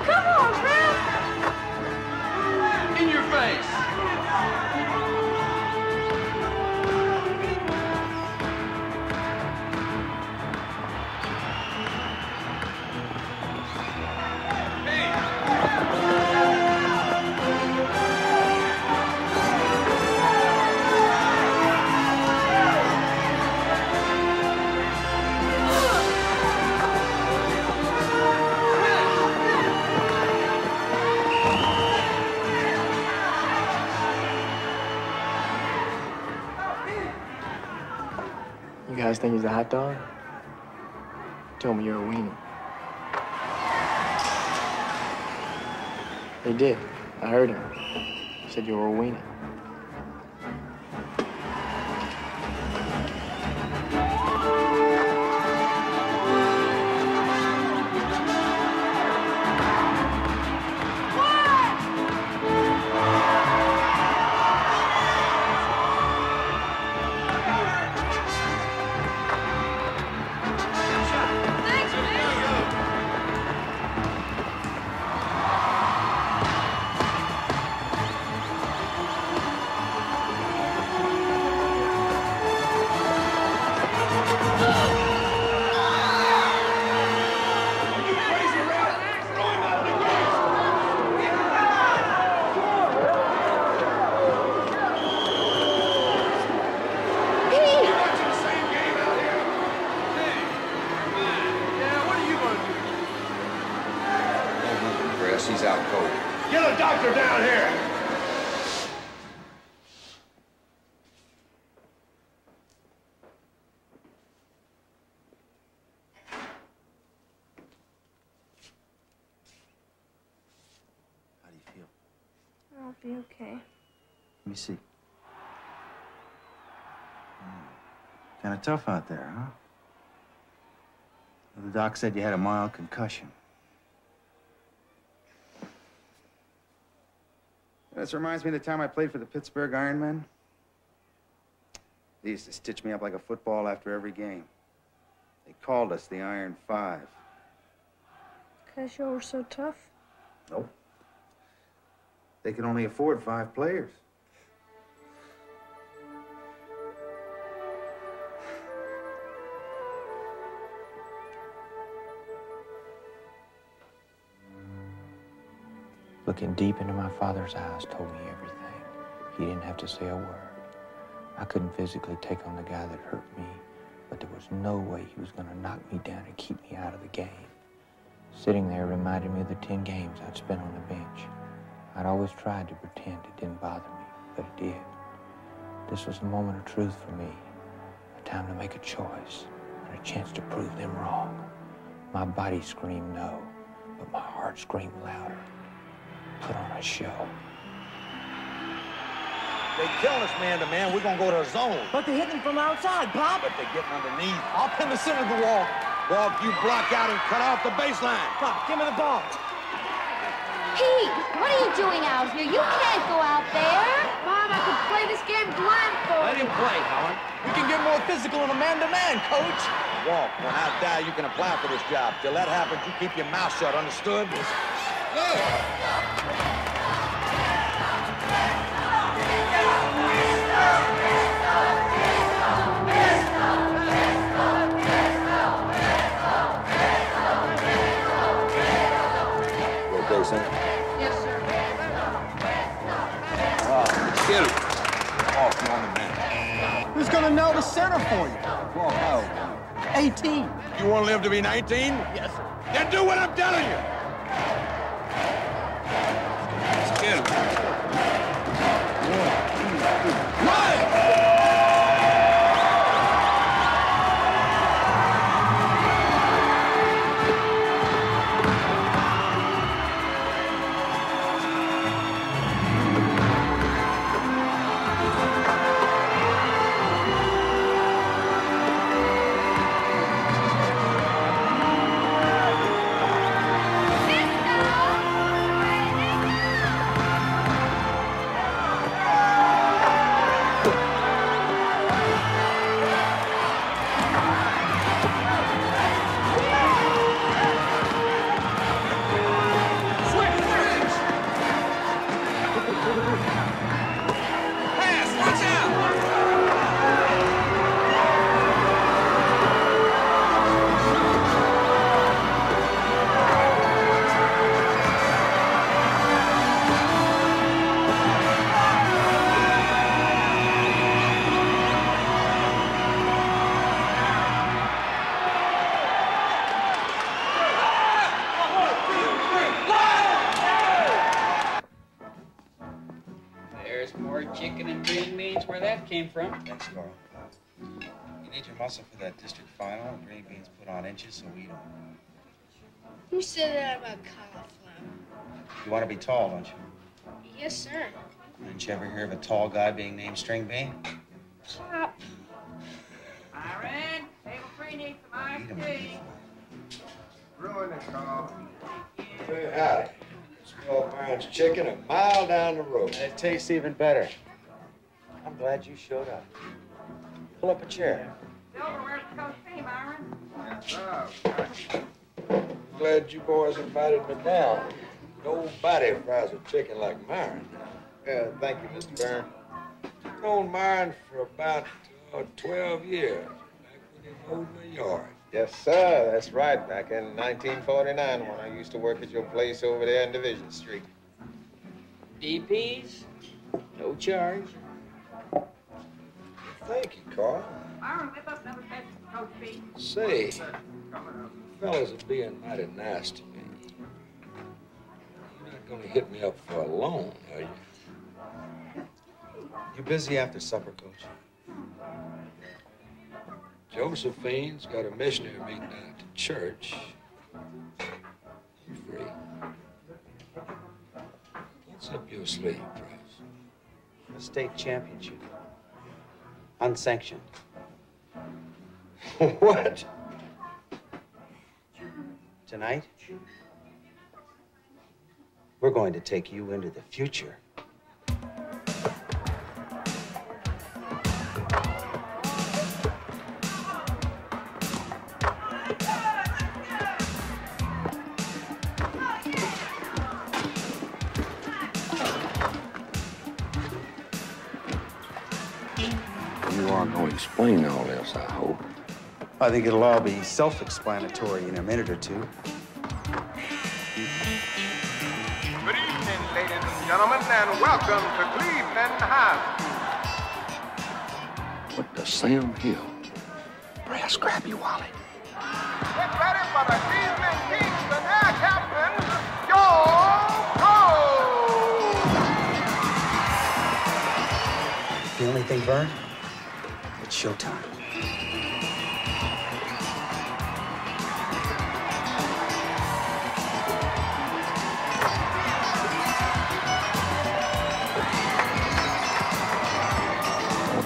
Come on, Ralph! In your face! You guys think he's a hot dog? Tell me you're a weenie. He did. I heard him. He said you were a weenie. I'll be okay. Let me see. Kind of tough out there, huh? The doc said you had a mild concussion. This reminds me of the time I played for the Pittsburgh Ironmen. They used to stitch me up like a football after every game. They called us the Iron Five. Because you were so tough? Nope. They could only afford 5 players. Looking deep into my father's eyes told me everything. He didn't have to say a word. I couldn't physically take on the guy that hurt me, but there was no way he was going to knock me down and keep me out of the game. Sitting there reminded me of the 10 games I'd spent on the bench. I'd always tried to pretend it didn't bother me, but it did. This was a moment of truth for me, a time to make a choice, and a chance to prove them wrong. My body screamed no, but my heart screamed louder. Put on a show. They killing us man-to-man. We're going to go to a zone. But they're hitting from outside, Pop. But they're getting underneath. I'll pin the center of the wall. Walt, you block out and cut off the baseline. Pop, give me the ball. Pete, what are you doing out here? You can't go out there. Mom, I could play this game blindfolded. Let him play, Howard. We can get more physical in a man-to-man, Coach. Walt, when I die, you can apply for this job. Till that happens, you keep your mouth shut, understood? Good. Okay, son? Yes, sir. Get him. Oh, come on, man. Who's gonna know the center for you? Well, how? 18. You want to live to be 19? Yes, sir. Then do what I'm telling you. Let's get him. Run! Chicken and green beans, where that came from. Thanks, Carl. You need your muscle for that district final, and green beans put on inches, so eat them. Who said that about cauliflower? You want to be tall, don't you? Yes, sir. Didn't you ever hear of a tall guy being named String Bean? Pop. Myron, table 3 needs some iced tea. Ruin it, Carl. Hey, howdy. Smell Myron's chicken a mile down the road. It tastes even better. I'm glad you showed up. Pull up a chair. Silver, where's the coach tea, Myron? Glad you boys invited me down. Nobody fries a chicken like Myron. Thank you, Mr. Byrne. I've known Myron for about 12 years, back when he mowed my yard. Yes, sir. That's right. Back in 1949 when I used to work at your place over there in Division Street. DPs, no charge. Thank you, Carl. Myron, lift up another test for Coach Pete. Say, fellas are being mighty nice to me. You're not going to hit me up for a loan, are you? You're busy after supper, Coach. Josephine's got a missionary meeting down at the church. You free? What's up your sleeve, Press? A state championship. Unsanctioned. What? Tonight, we're going to take you into the future. You aren't going to explain all this, I hope. I think it'll all be self-explanatory in a minute or two. Good evening, ladies and gentlemen, and welcome to Cleveland High School. What the Sam Hill? Press, grab your wallet. Get ready for the Cleveland Kingston Air Captain, Joe Cole! The only thing, Vern, it's showtime.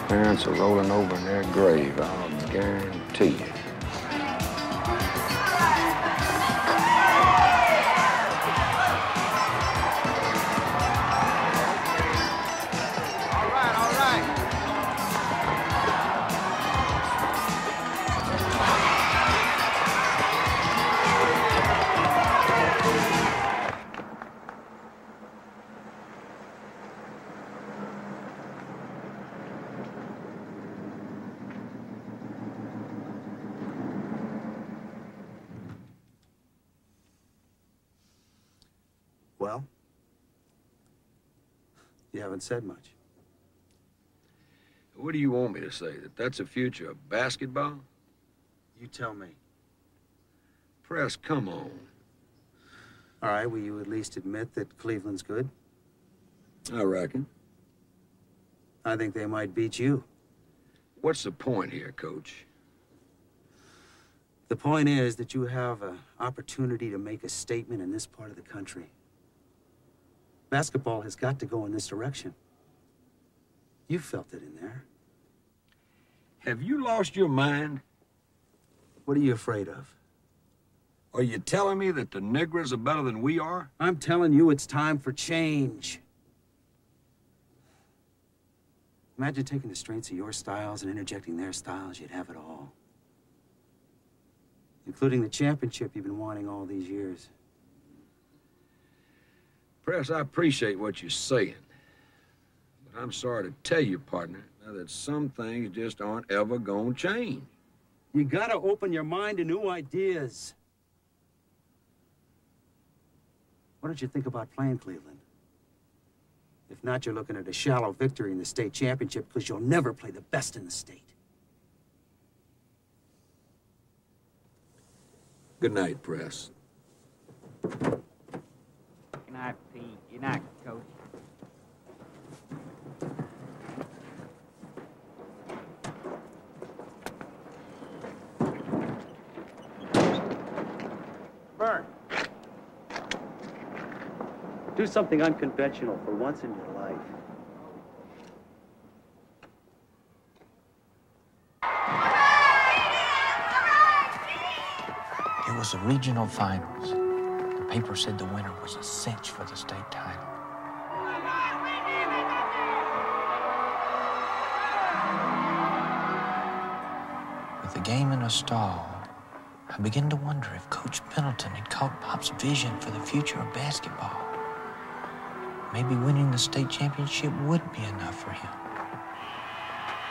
Parents are rolling over in their grave, I'll guarantee you. All right. Well, you haven't said much. What do you want me to say? That that's the future of basketball? You tell me. Press, come on. All right, will you at least admit that Cleveland's good? I reckon. I think they might beat you. What's the point here, Coach? The point is that you have an opportunity to make a statement in this part of the country. Basketball has got to go in this direction. You felt it in there. Have you lost your mind? What are you afraid of? Are you telling me that the Negras are better than we are? I'm telling you it's time for change. Imagine taking the strengths of your styles and interjecting their styles. You'd have it all. Including the championship you've been wanting all these years. Press, I appreciate what you're saying. But I'm sorry to tell you, partner, that some things just aren't ever gonna change. You gotta open your mind to new ideas. Why don't you think about playing Cleveland? If not, you're looking at a shallow victory in the state championship because you'll never play the best in the state. Good night, Press. Good night, Pete. Good night, Coach. Vern. Do something unconventional for once in your life. It was the regional finals. The paper said the winner was a cinch for the state title. With the game in a stall, I began to wonder if Coach Pendleton had caught Pop's vision for the future of basketball. Maybe winning the state championship would be enough for him.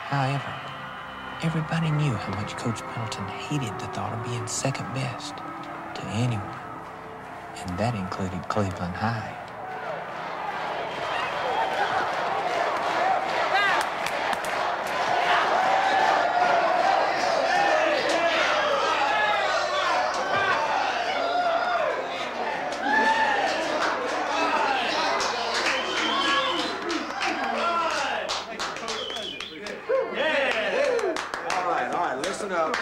However, everybody knew how much Coach Pendleton hated the thought of being second best to anyone, and that included Cleveland High. Listen up.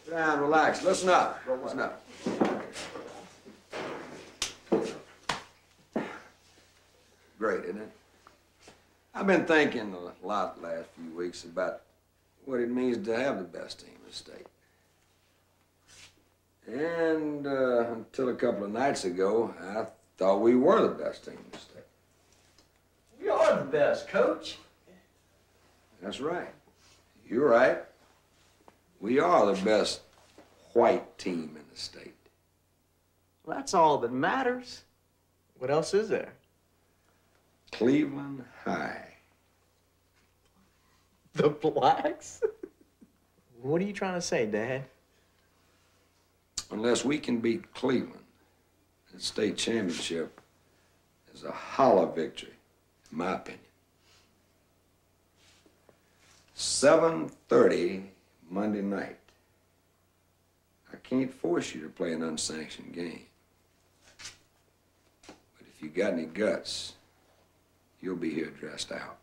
Sit down, relax. Listen up. I've been thinking a lot the last few weeks about what it means to have the best team in the state. And until a couple of nights ago, I thought we were the best team in the state. We are the best, Coach. That's right. You're right. We are the best white team in the state. Well, that's all that matters. What else is there? Cleveland High. The Blacks? What are you trying to say, Dad? Unless we can beat Cleveland, the state championship is a hollow victory, in my opinion. 7:30 Monday night. I can't force you to play an unsanctioned game. But if you got any guts, you'll be here dressed out.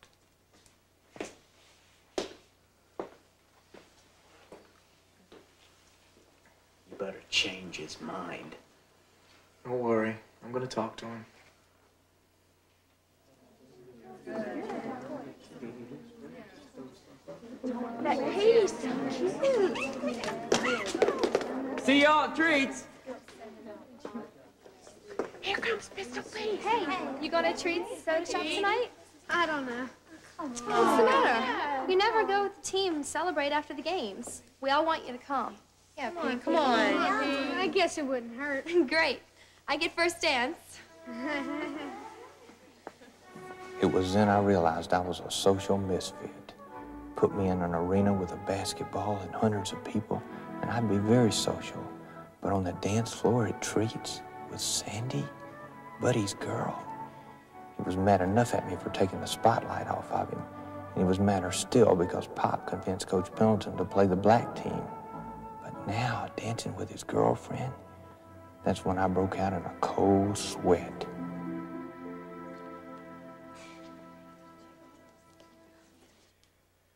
You better change his mind. Don't worry. I'm gonna talk to him. That Katie's so cute. See y'all at treats. Here comes Mr. Pete. Hey, you going to Treats soda shop tonight? I don't know. What's the matter? You never go with the team and celebrate after the games. We all want you to come. Yeah, Pete, come on. I guess it wouldn't hurt. Great. I get first dance. It was then I realized I was a social misfit. Put me in an arena with a basketball and hundreds of people, and I'd be very social. But on the dance floor at Treats with Sandy, Buddy's girl, he was mad enough at me for taking the spotlight off of him. And he was madder still because Pop convinced Coach Pendleton to play the black team. But now, dancing with his girlfriend, that's when I broke out in a cold sweat.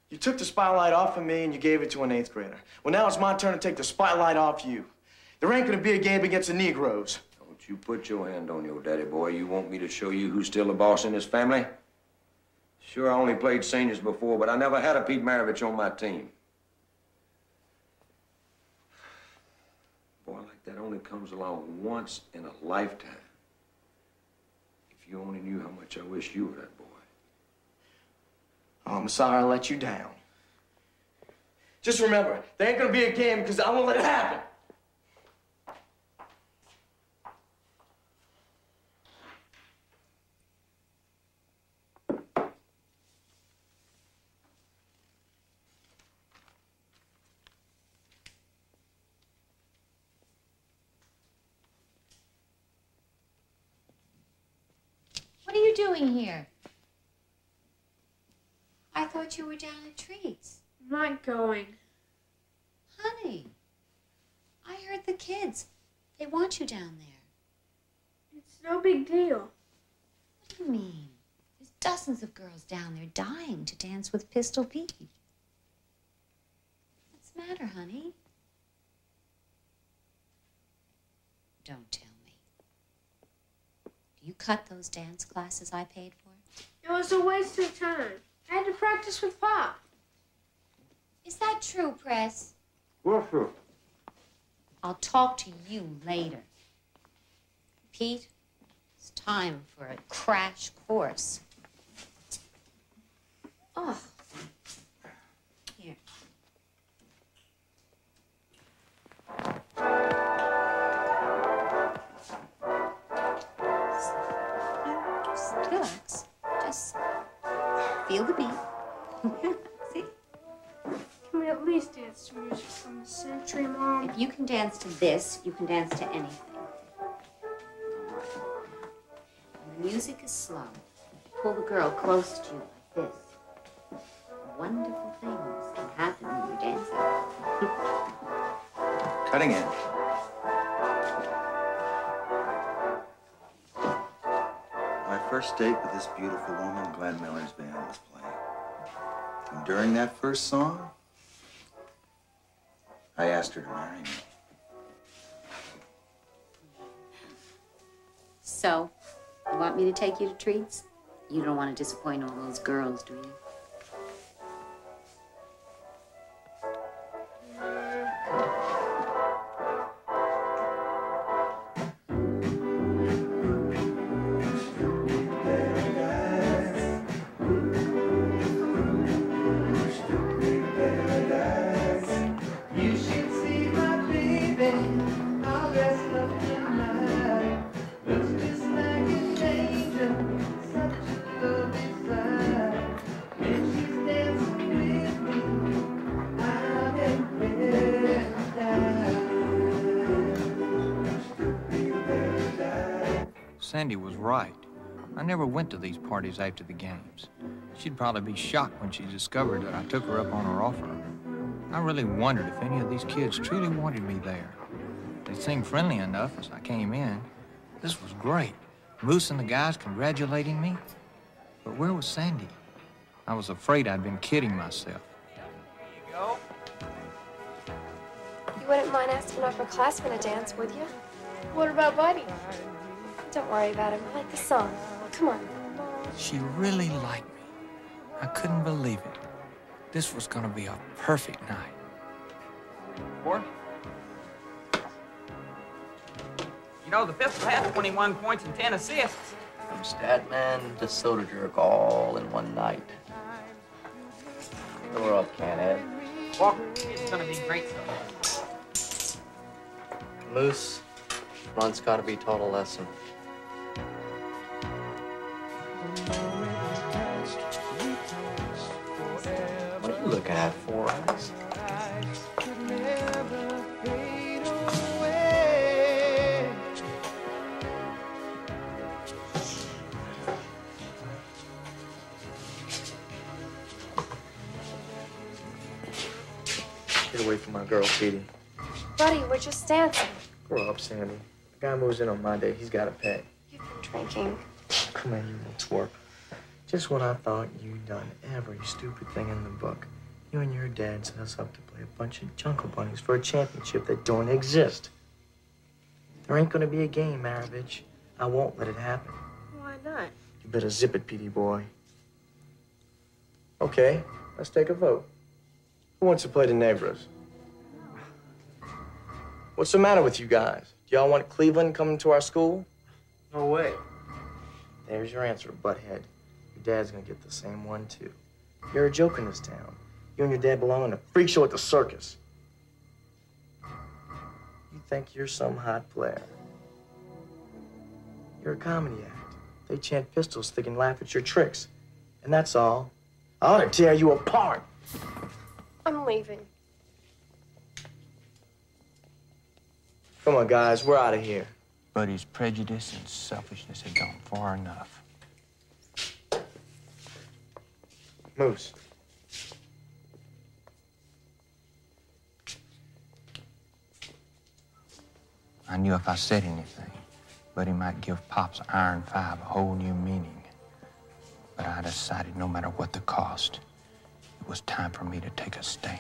You took the spotlight off of me and you gave it to an 8th grader. Well, now it's my turn to take the spotlight off you. There ain't gonna be a game against the Negroes. Don't you put your hand on your daddy, boy. You want me to show you who's still the boss in this family? Sure, I only played seniors before, but I never had a Pete Maravich on my team. Boy like that only comes along once in a lifetime. If you only knew how much I wish you were that boy. Oh, I'm sorry I let you down. Just remember, there ain't gonna be a game because I won't let it happen. What are you doing here? I thought you were down at Treats. I'm not going. Honey, I heard the kids. They want you down there. It's no big deal. What do you mean? There's dozens of girls down there dying to dance with Pistol Pete. What's the matter, honey? Don't tell me. Do you cut those dance classes I paid for? It was a waste of time. I had to practice with Pop. Is that true, Press? What's true? I'll talk to you later. Pete, it's time for a crash course. Oh. Here. Just relax. Just feel the beat. See? Can we at least dance to music from the century, Mom? If you can dance to this, you can dance to anything. When the music is slow, pull the girl close to you like this. Wonderful things can happen when you're dancing. Cutting in. My first date with this beautiful woman, Glenn Miller's band was playing. And during that first song, I asked her to marry me. So, you want me to take you to Treats? You don't want to disappoint all those girls, do you? Sandy was right. I never went to these parties after the games. She'd probably be shocked when she discovered that I took her up on her offer. I really wondered if any of these kids truly wanted me there. They seemed friendly enough as I came in. This was great. Moose and the guys congratulating me. But where was Sandy? I was afraid I'd been kidding myself. You wouldn't mind asking an upperclassman to dance, would you? What about Buddy? Don't worry about him. I like the song. Come on. She really liked me. I couldn't believe it. This was gonna be a perfect night. Ward? You know, the Pistol had 21 points and 10 assists. From stat man to soda jerk all in one night. We're off, Canhead. Walker, it's gonna be great stuff. Moose, Ron's gotta be taught a lesson. What are you looking at, Four Eyes? Get away from my girl, Petey. Buddy, we're just dancing. Grow up, Sandy. The guy moves in on my day. He's got to pay. You've been drinking. Come on, you little twerp. Just when I thought you'd done every stupid thing in the book, you and your dad set us up to play a bunch of Jungle Bunnies for a championship that don't exist. There ain't gonna be a game, Maravich. I won't let it happen. Why not? You better zip it, Petey boy. Okay, let's take a vote. Who wants to play the Negros? What's the matter with you guys? Do y'all want Cleveland coming to our school? No way. There's your answer, butthead. Your dad's gonna get the same one, too. You're a joke in this town. You and your dad belong on a freak show at the circus. You think you're some hot player. You're a comedy act. They chant pistols, they can laugh at your tricks. And that's all. I ought to tear you apart. I'm leaving. Come on, guys, we're out of here. But his prejudice and selfishness had gone far enough. Moose. I knew if I said anything, Buddy might give Pop's Iron Five a whole new meaning. But I decided no matter what the cost, it was time for me to take a stand.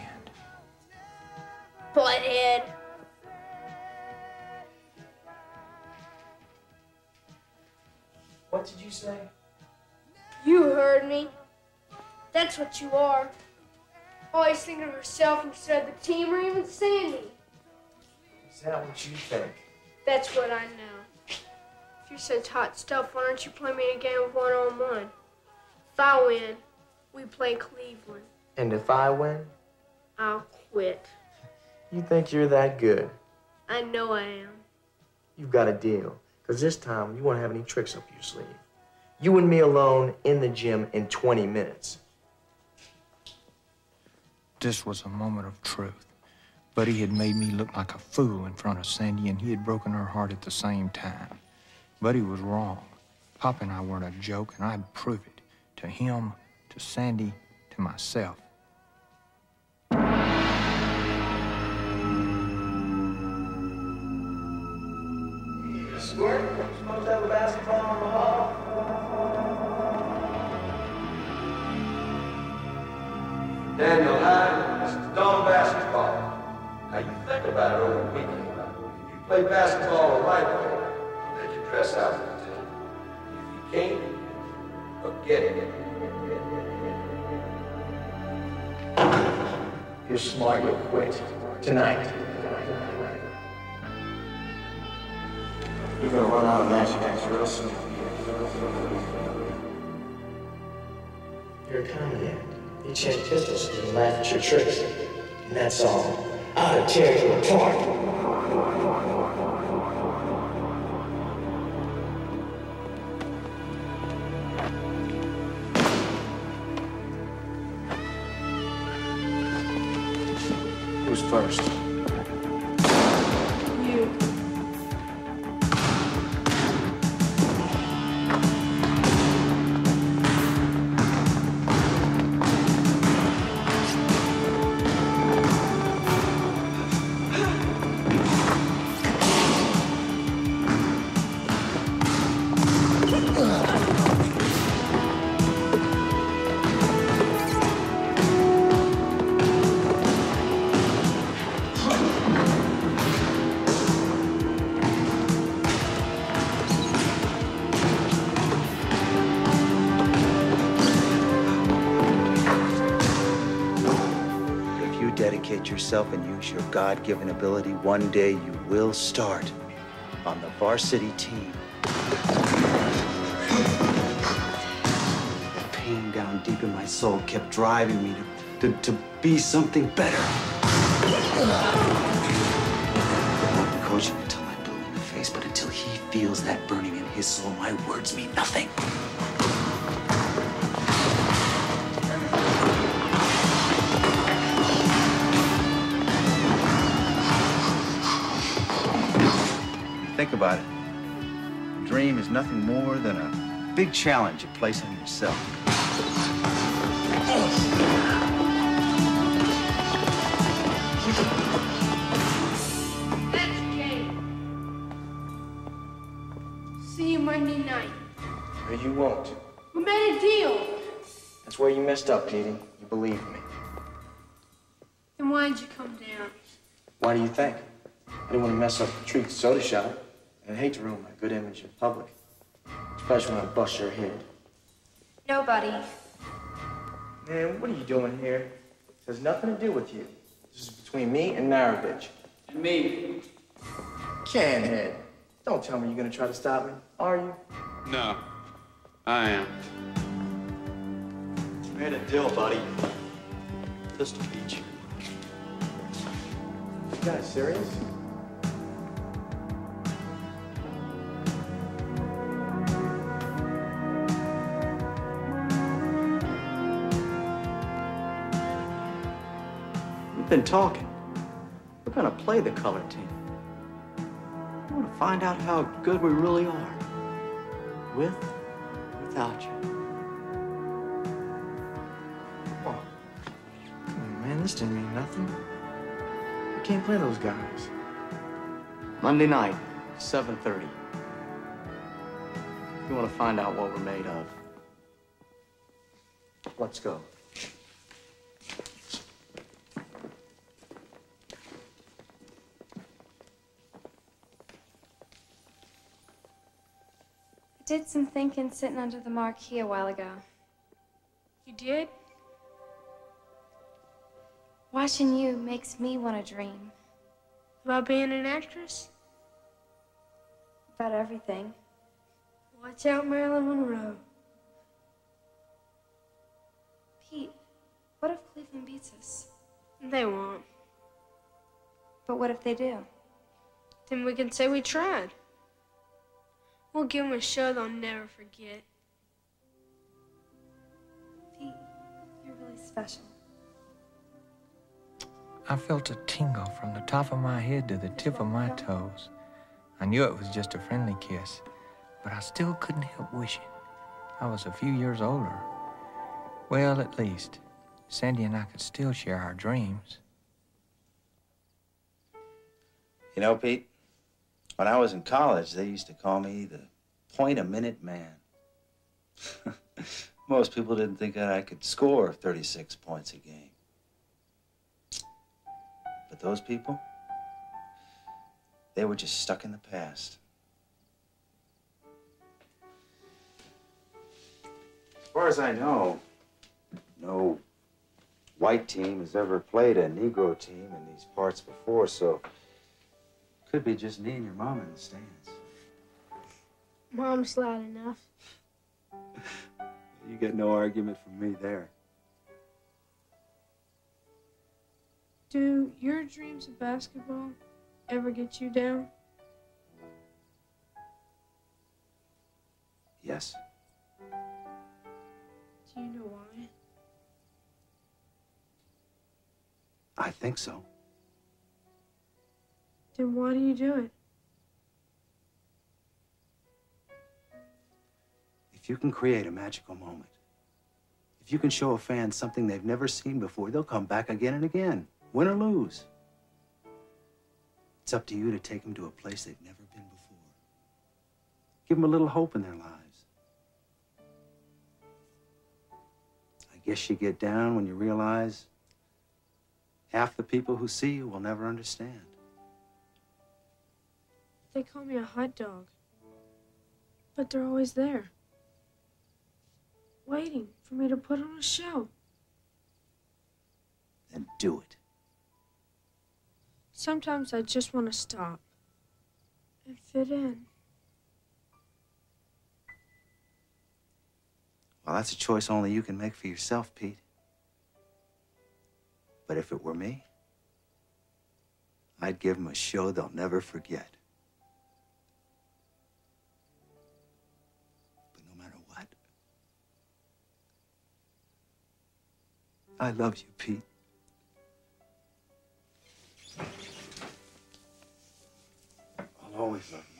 Butthead. What did you say? You heard me. That's what you are. Always thinking of yourself instead of the team or even Sandy. Is that what you think? That's what I know. If you're such hot stuff, why don't you play me in a game of one-on-one? If I win, we play Cleveland. And if I win? I'll quit. You think you're that good? I know I am. You've got a deal. Because this time, you won't have any tricks up your sleeve. You and me alone in the gym in 20 minutes. This was a moment of truth. Buddy had made me look like a fool in front of Sandy, and he had broken her heart at the same time. Buddy was wrong. Pop and I weren't a joke, and I'd prove it. To him, to Sandy, to myself. Squirt, you're supposed to have a basketball in the hall. Daniel Hyde, this is dumb basketball. Now you think about it over the weekend. If you play basketball the right way, I'll let you dress out for the team. If you can't, Forget it. You're smart, you'll quit. Tonight. You're gonna run out of magic acts real soon. You're a comedy act. You change pistols and you laugh at your tricks. And that's all. I'll tear you apart. Who's first? You. Dedicate yourself and use your God-given ability, one day you will start on the varsity team. The pain down deep in my soul kept driving me to be something better. I won't coach him until I'm blue in the face, but until he feels that burning in his soul, my words mean nothing. Think about it. A dream is nothing more than a big challenge you place on yourself. That's Jane. See you Monday night. Or you won't. We made a deal. That's where you messed up, Petey. You believed me. Then why'd you come down? Why do you think? I didn't want to mess up the treat soda shop. And I hate to ruin my good image in public. Especially when I bust your head. Nobody. Man, what are you doing here? This has nothing to do with you. This is between me and Maravich. And me. Canhead. Don't tell me you're gonna try to stop me, are you? No, I am. Made a deal, buddy. Pistol beat you. You guys serious? We've been talking. We're gonna play the color team. I want to find out how good we really are. With or without you. Oh. Come on, man, this didn't mean nothing. We can't play those guys. Monday night, 7:30. If you want to find out what we're made of, let's go. I did some thinking sitting under the marquee a while ago. You did? Watching you makes me want to dream. About being an actress? About everything. Watch out, Marilyn Monroe. Pete, what if Cleveland beats us? They won't. But what if they do? Then we can say we tried. We'll give them a show they'll never forget. Pete, you're really special. I felt a tingle from the top of my head to the tip of my toes. I knew it was just a friendly kiss, but I still couldn't help wishing I was a few years older. Well, at least, Sandy and I could still share our dreams. You know, Pete, when I was in college, they used to call me the point-a-minute man. Most people didn't think that I could score 36 points a game. But those people, they were just stuck in the past. far as I know, no white team has ever played a Negro team in these parts before, so could be just me and your mom in the stands. Mom's loud enough. You get no argument from me there. Do your dreams of basketball ever get you down? Yes. Do you know why? I think so. Then why do you do it? If you can create a magical moment, if you can show a fan something they've never seen before, they'll come back again and again, win or lose. It's up to you to take them to a place they've never been before. Give them a little hope in their lives. I guess you get down when you realize half the people who see you will never understand. They call me a hot dog, but they're always there, waiting for me to put on a show. Then do it. Sometimes I just want to stop and fit in. Well, that's a choice only you can make for yourself, Pete. But if it were me, I'd give them a show they'll never forget. But no matter what, I love you, Pete. I'll always love you.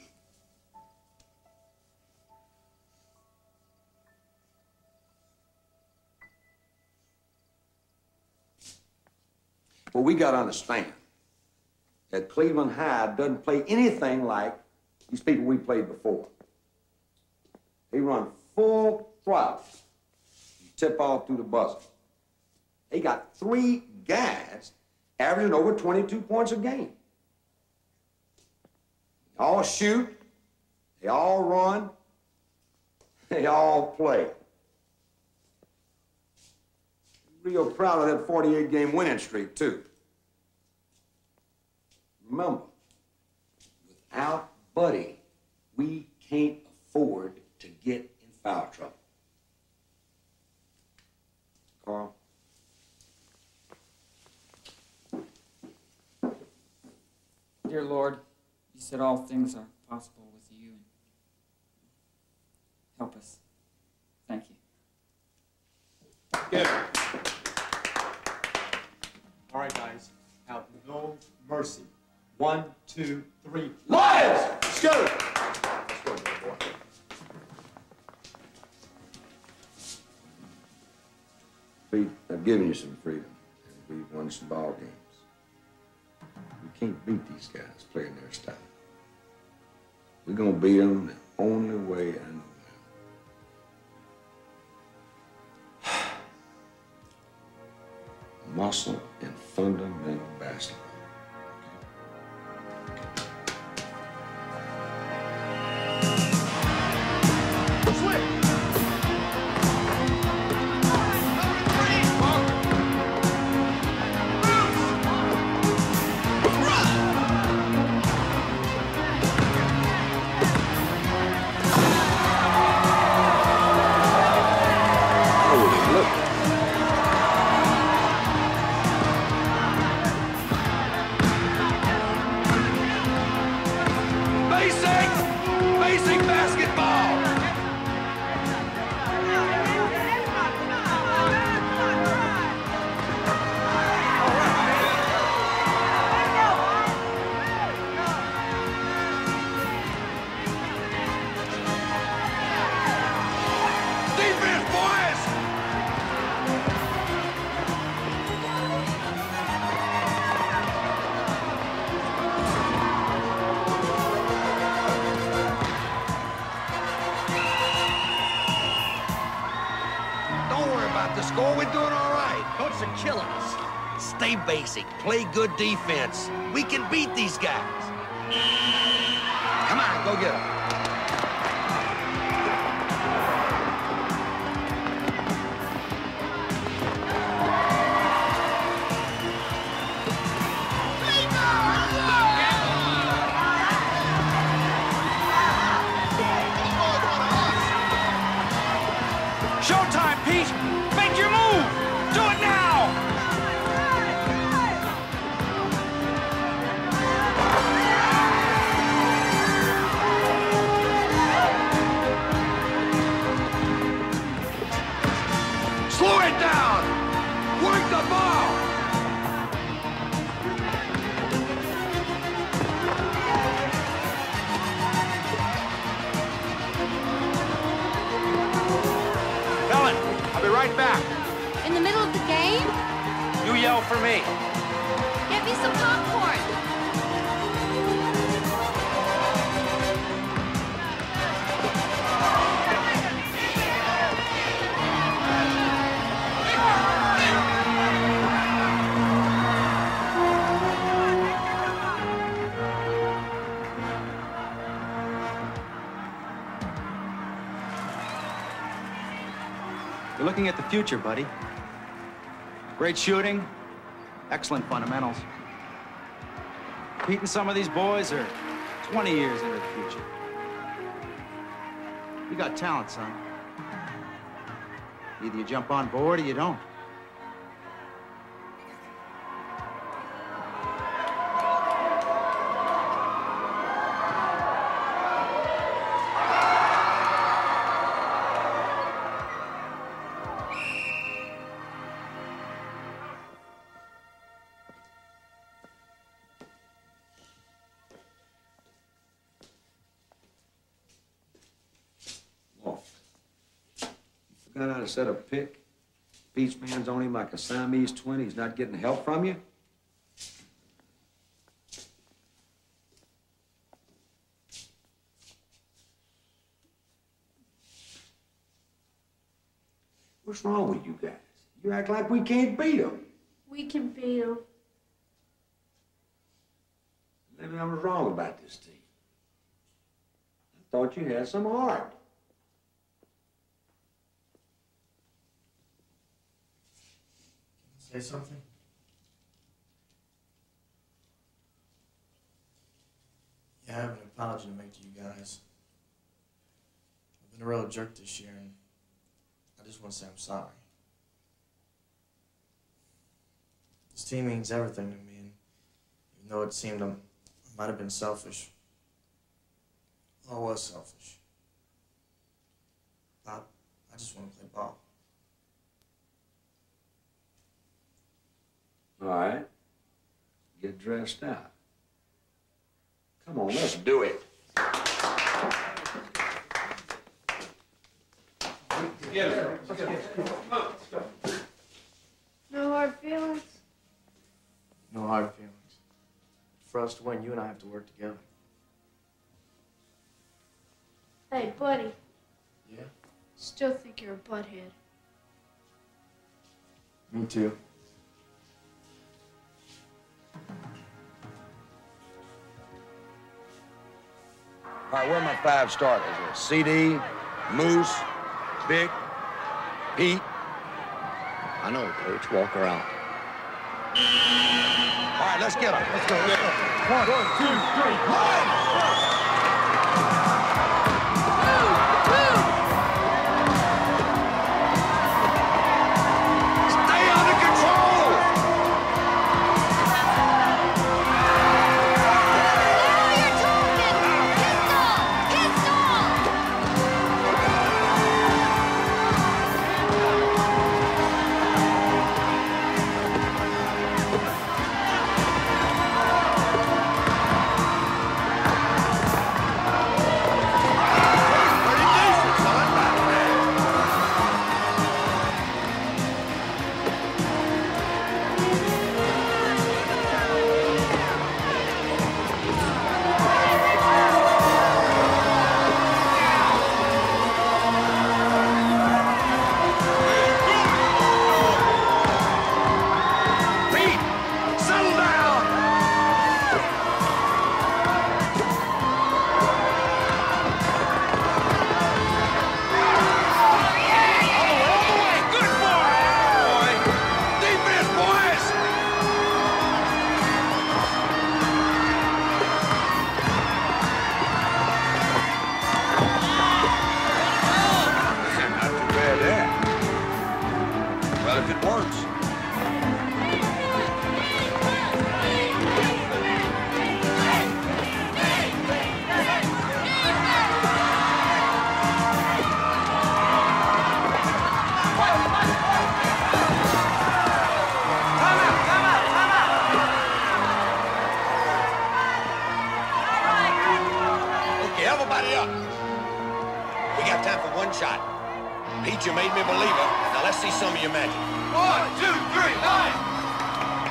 Well, we got to understand that Cleveland High doesn't play anything like these people we played before. They run full throttle. You tip off through the buzzer. They got 3 guys averaging over 22 points a game. They all shoot, they all run, they all play. Real proud of that 48-game winning streak, too. Remember, without Buddy, we can't afford to get in foul trouble. Carl? Dear Lord, you said all things are possible with you. Help us. Thank you. Good. All right, guys. Have no mercy. 1, 2, 3. Lions! Let's go! Let's go, boy. Pete, I've given you some freedom, and we've won some ball games. We can't beat these guys playing their style. We're gonna beat them the only way I know how. Muscle and fundamental basketball. Basic. Play good defense. We can beat these guys. Come on, go get them. for me. Get me some popcorn. You're looking at the future, buddy. Great shooting, excellent fundamentals. Pete and some of these boys are 20 years into the future. You got talent, son. Either you jump on board or you don't. Got how to set a pick? Pete's man's on him like a Siamese twin. He's not getting help from you? What's wrong with you guys? You act like we can't beat them. We can beat them. Maybe I was wrong about this team. I thought you had some heart. Say something? Yeah, I have an apology to make to you guys. I've been a real jerk this year, and I just want to say I'm sorry. This team means everything to me, and even though it seemed I might have been selfish, I was selfish. I just want to play ball. All right. Get dressed out. Come on, let's do it. Together. No hard feelings. No hard feelings. For us to win, you and I have to work together. Hey, buddy. Yeah? Still think you're a butthead. Me too. All right, where are my 5 starters? CD, Moose, Vic, Pete. I know, Coach. Walk around. All right, let's get them. Let's go. 1, 2, 3, 1! Everybody up. We got time for one shot. Pete, you made me a believer. Now let's see some of your magic. 1, 2, 3, 9!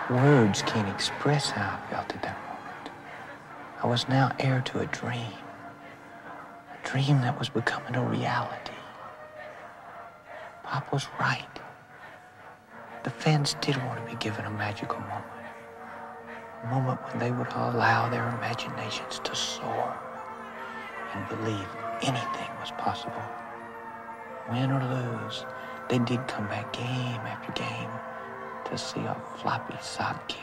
Words can't express how I felt at that moment. I was now heir to a dream that was becoming a reality. Pop was right. The fans did want to be given a magical moment. A moment when they would allow their imaginations to soar and believe anything was possible. Win or lose, they did come back game after game to see a floppy sock kid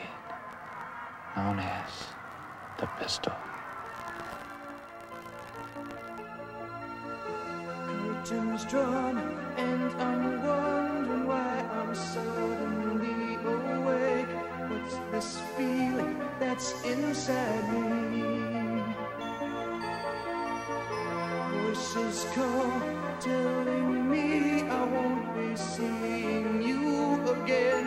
known as the Pistol. Curtains drawn, and I'm wondering why I'm suddenly awake. What's this feeling that's inside me? Voices call, telling me I won't be seeing you again.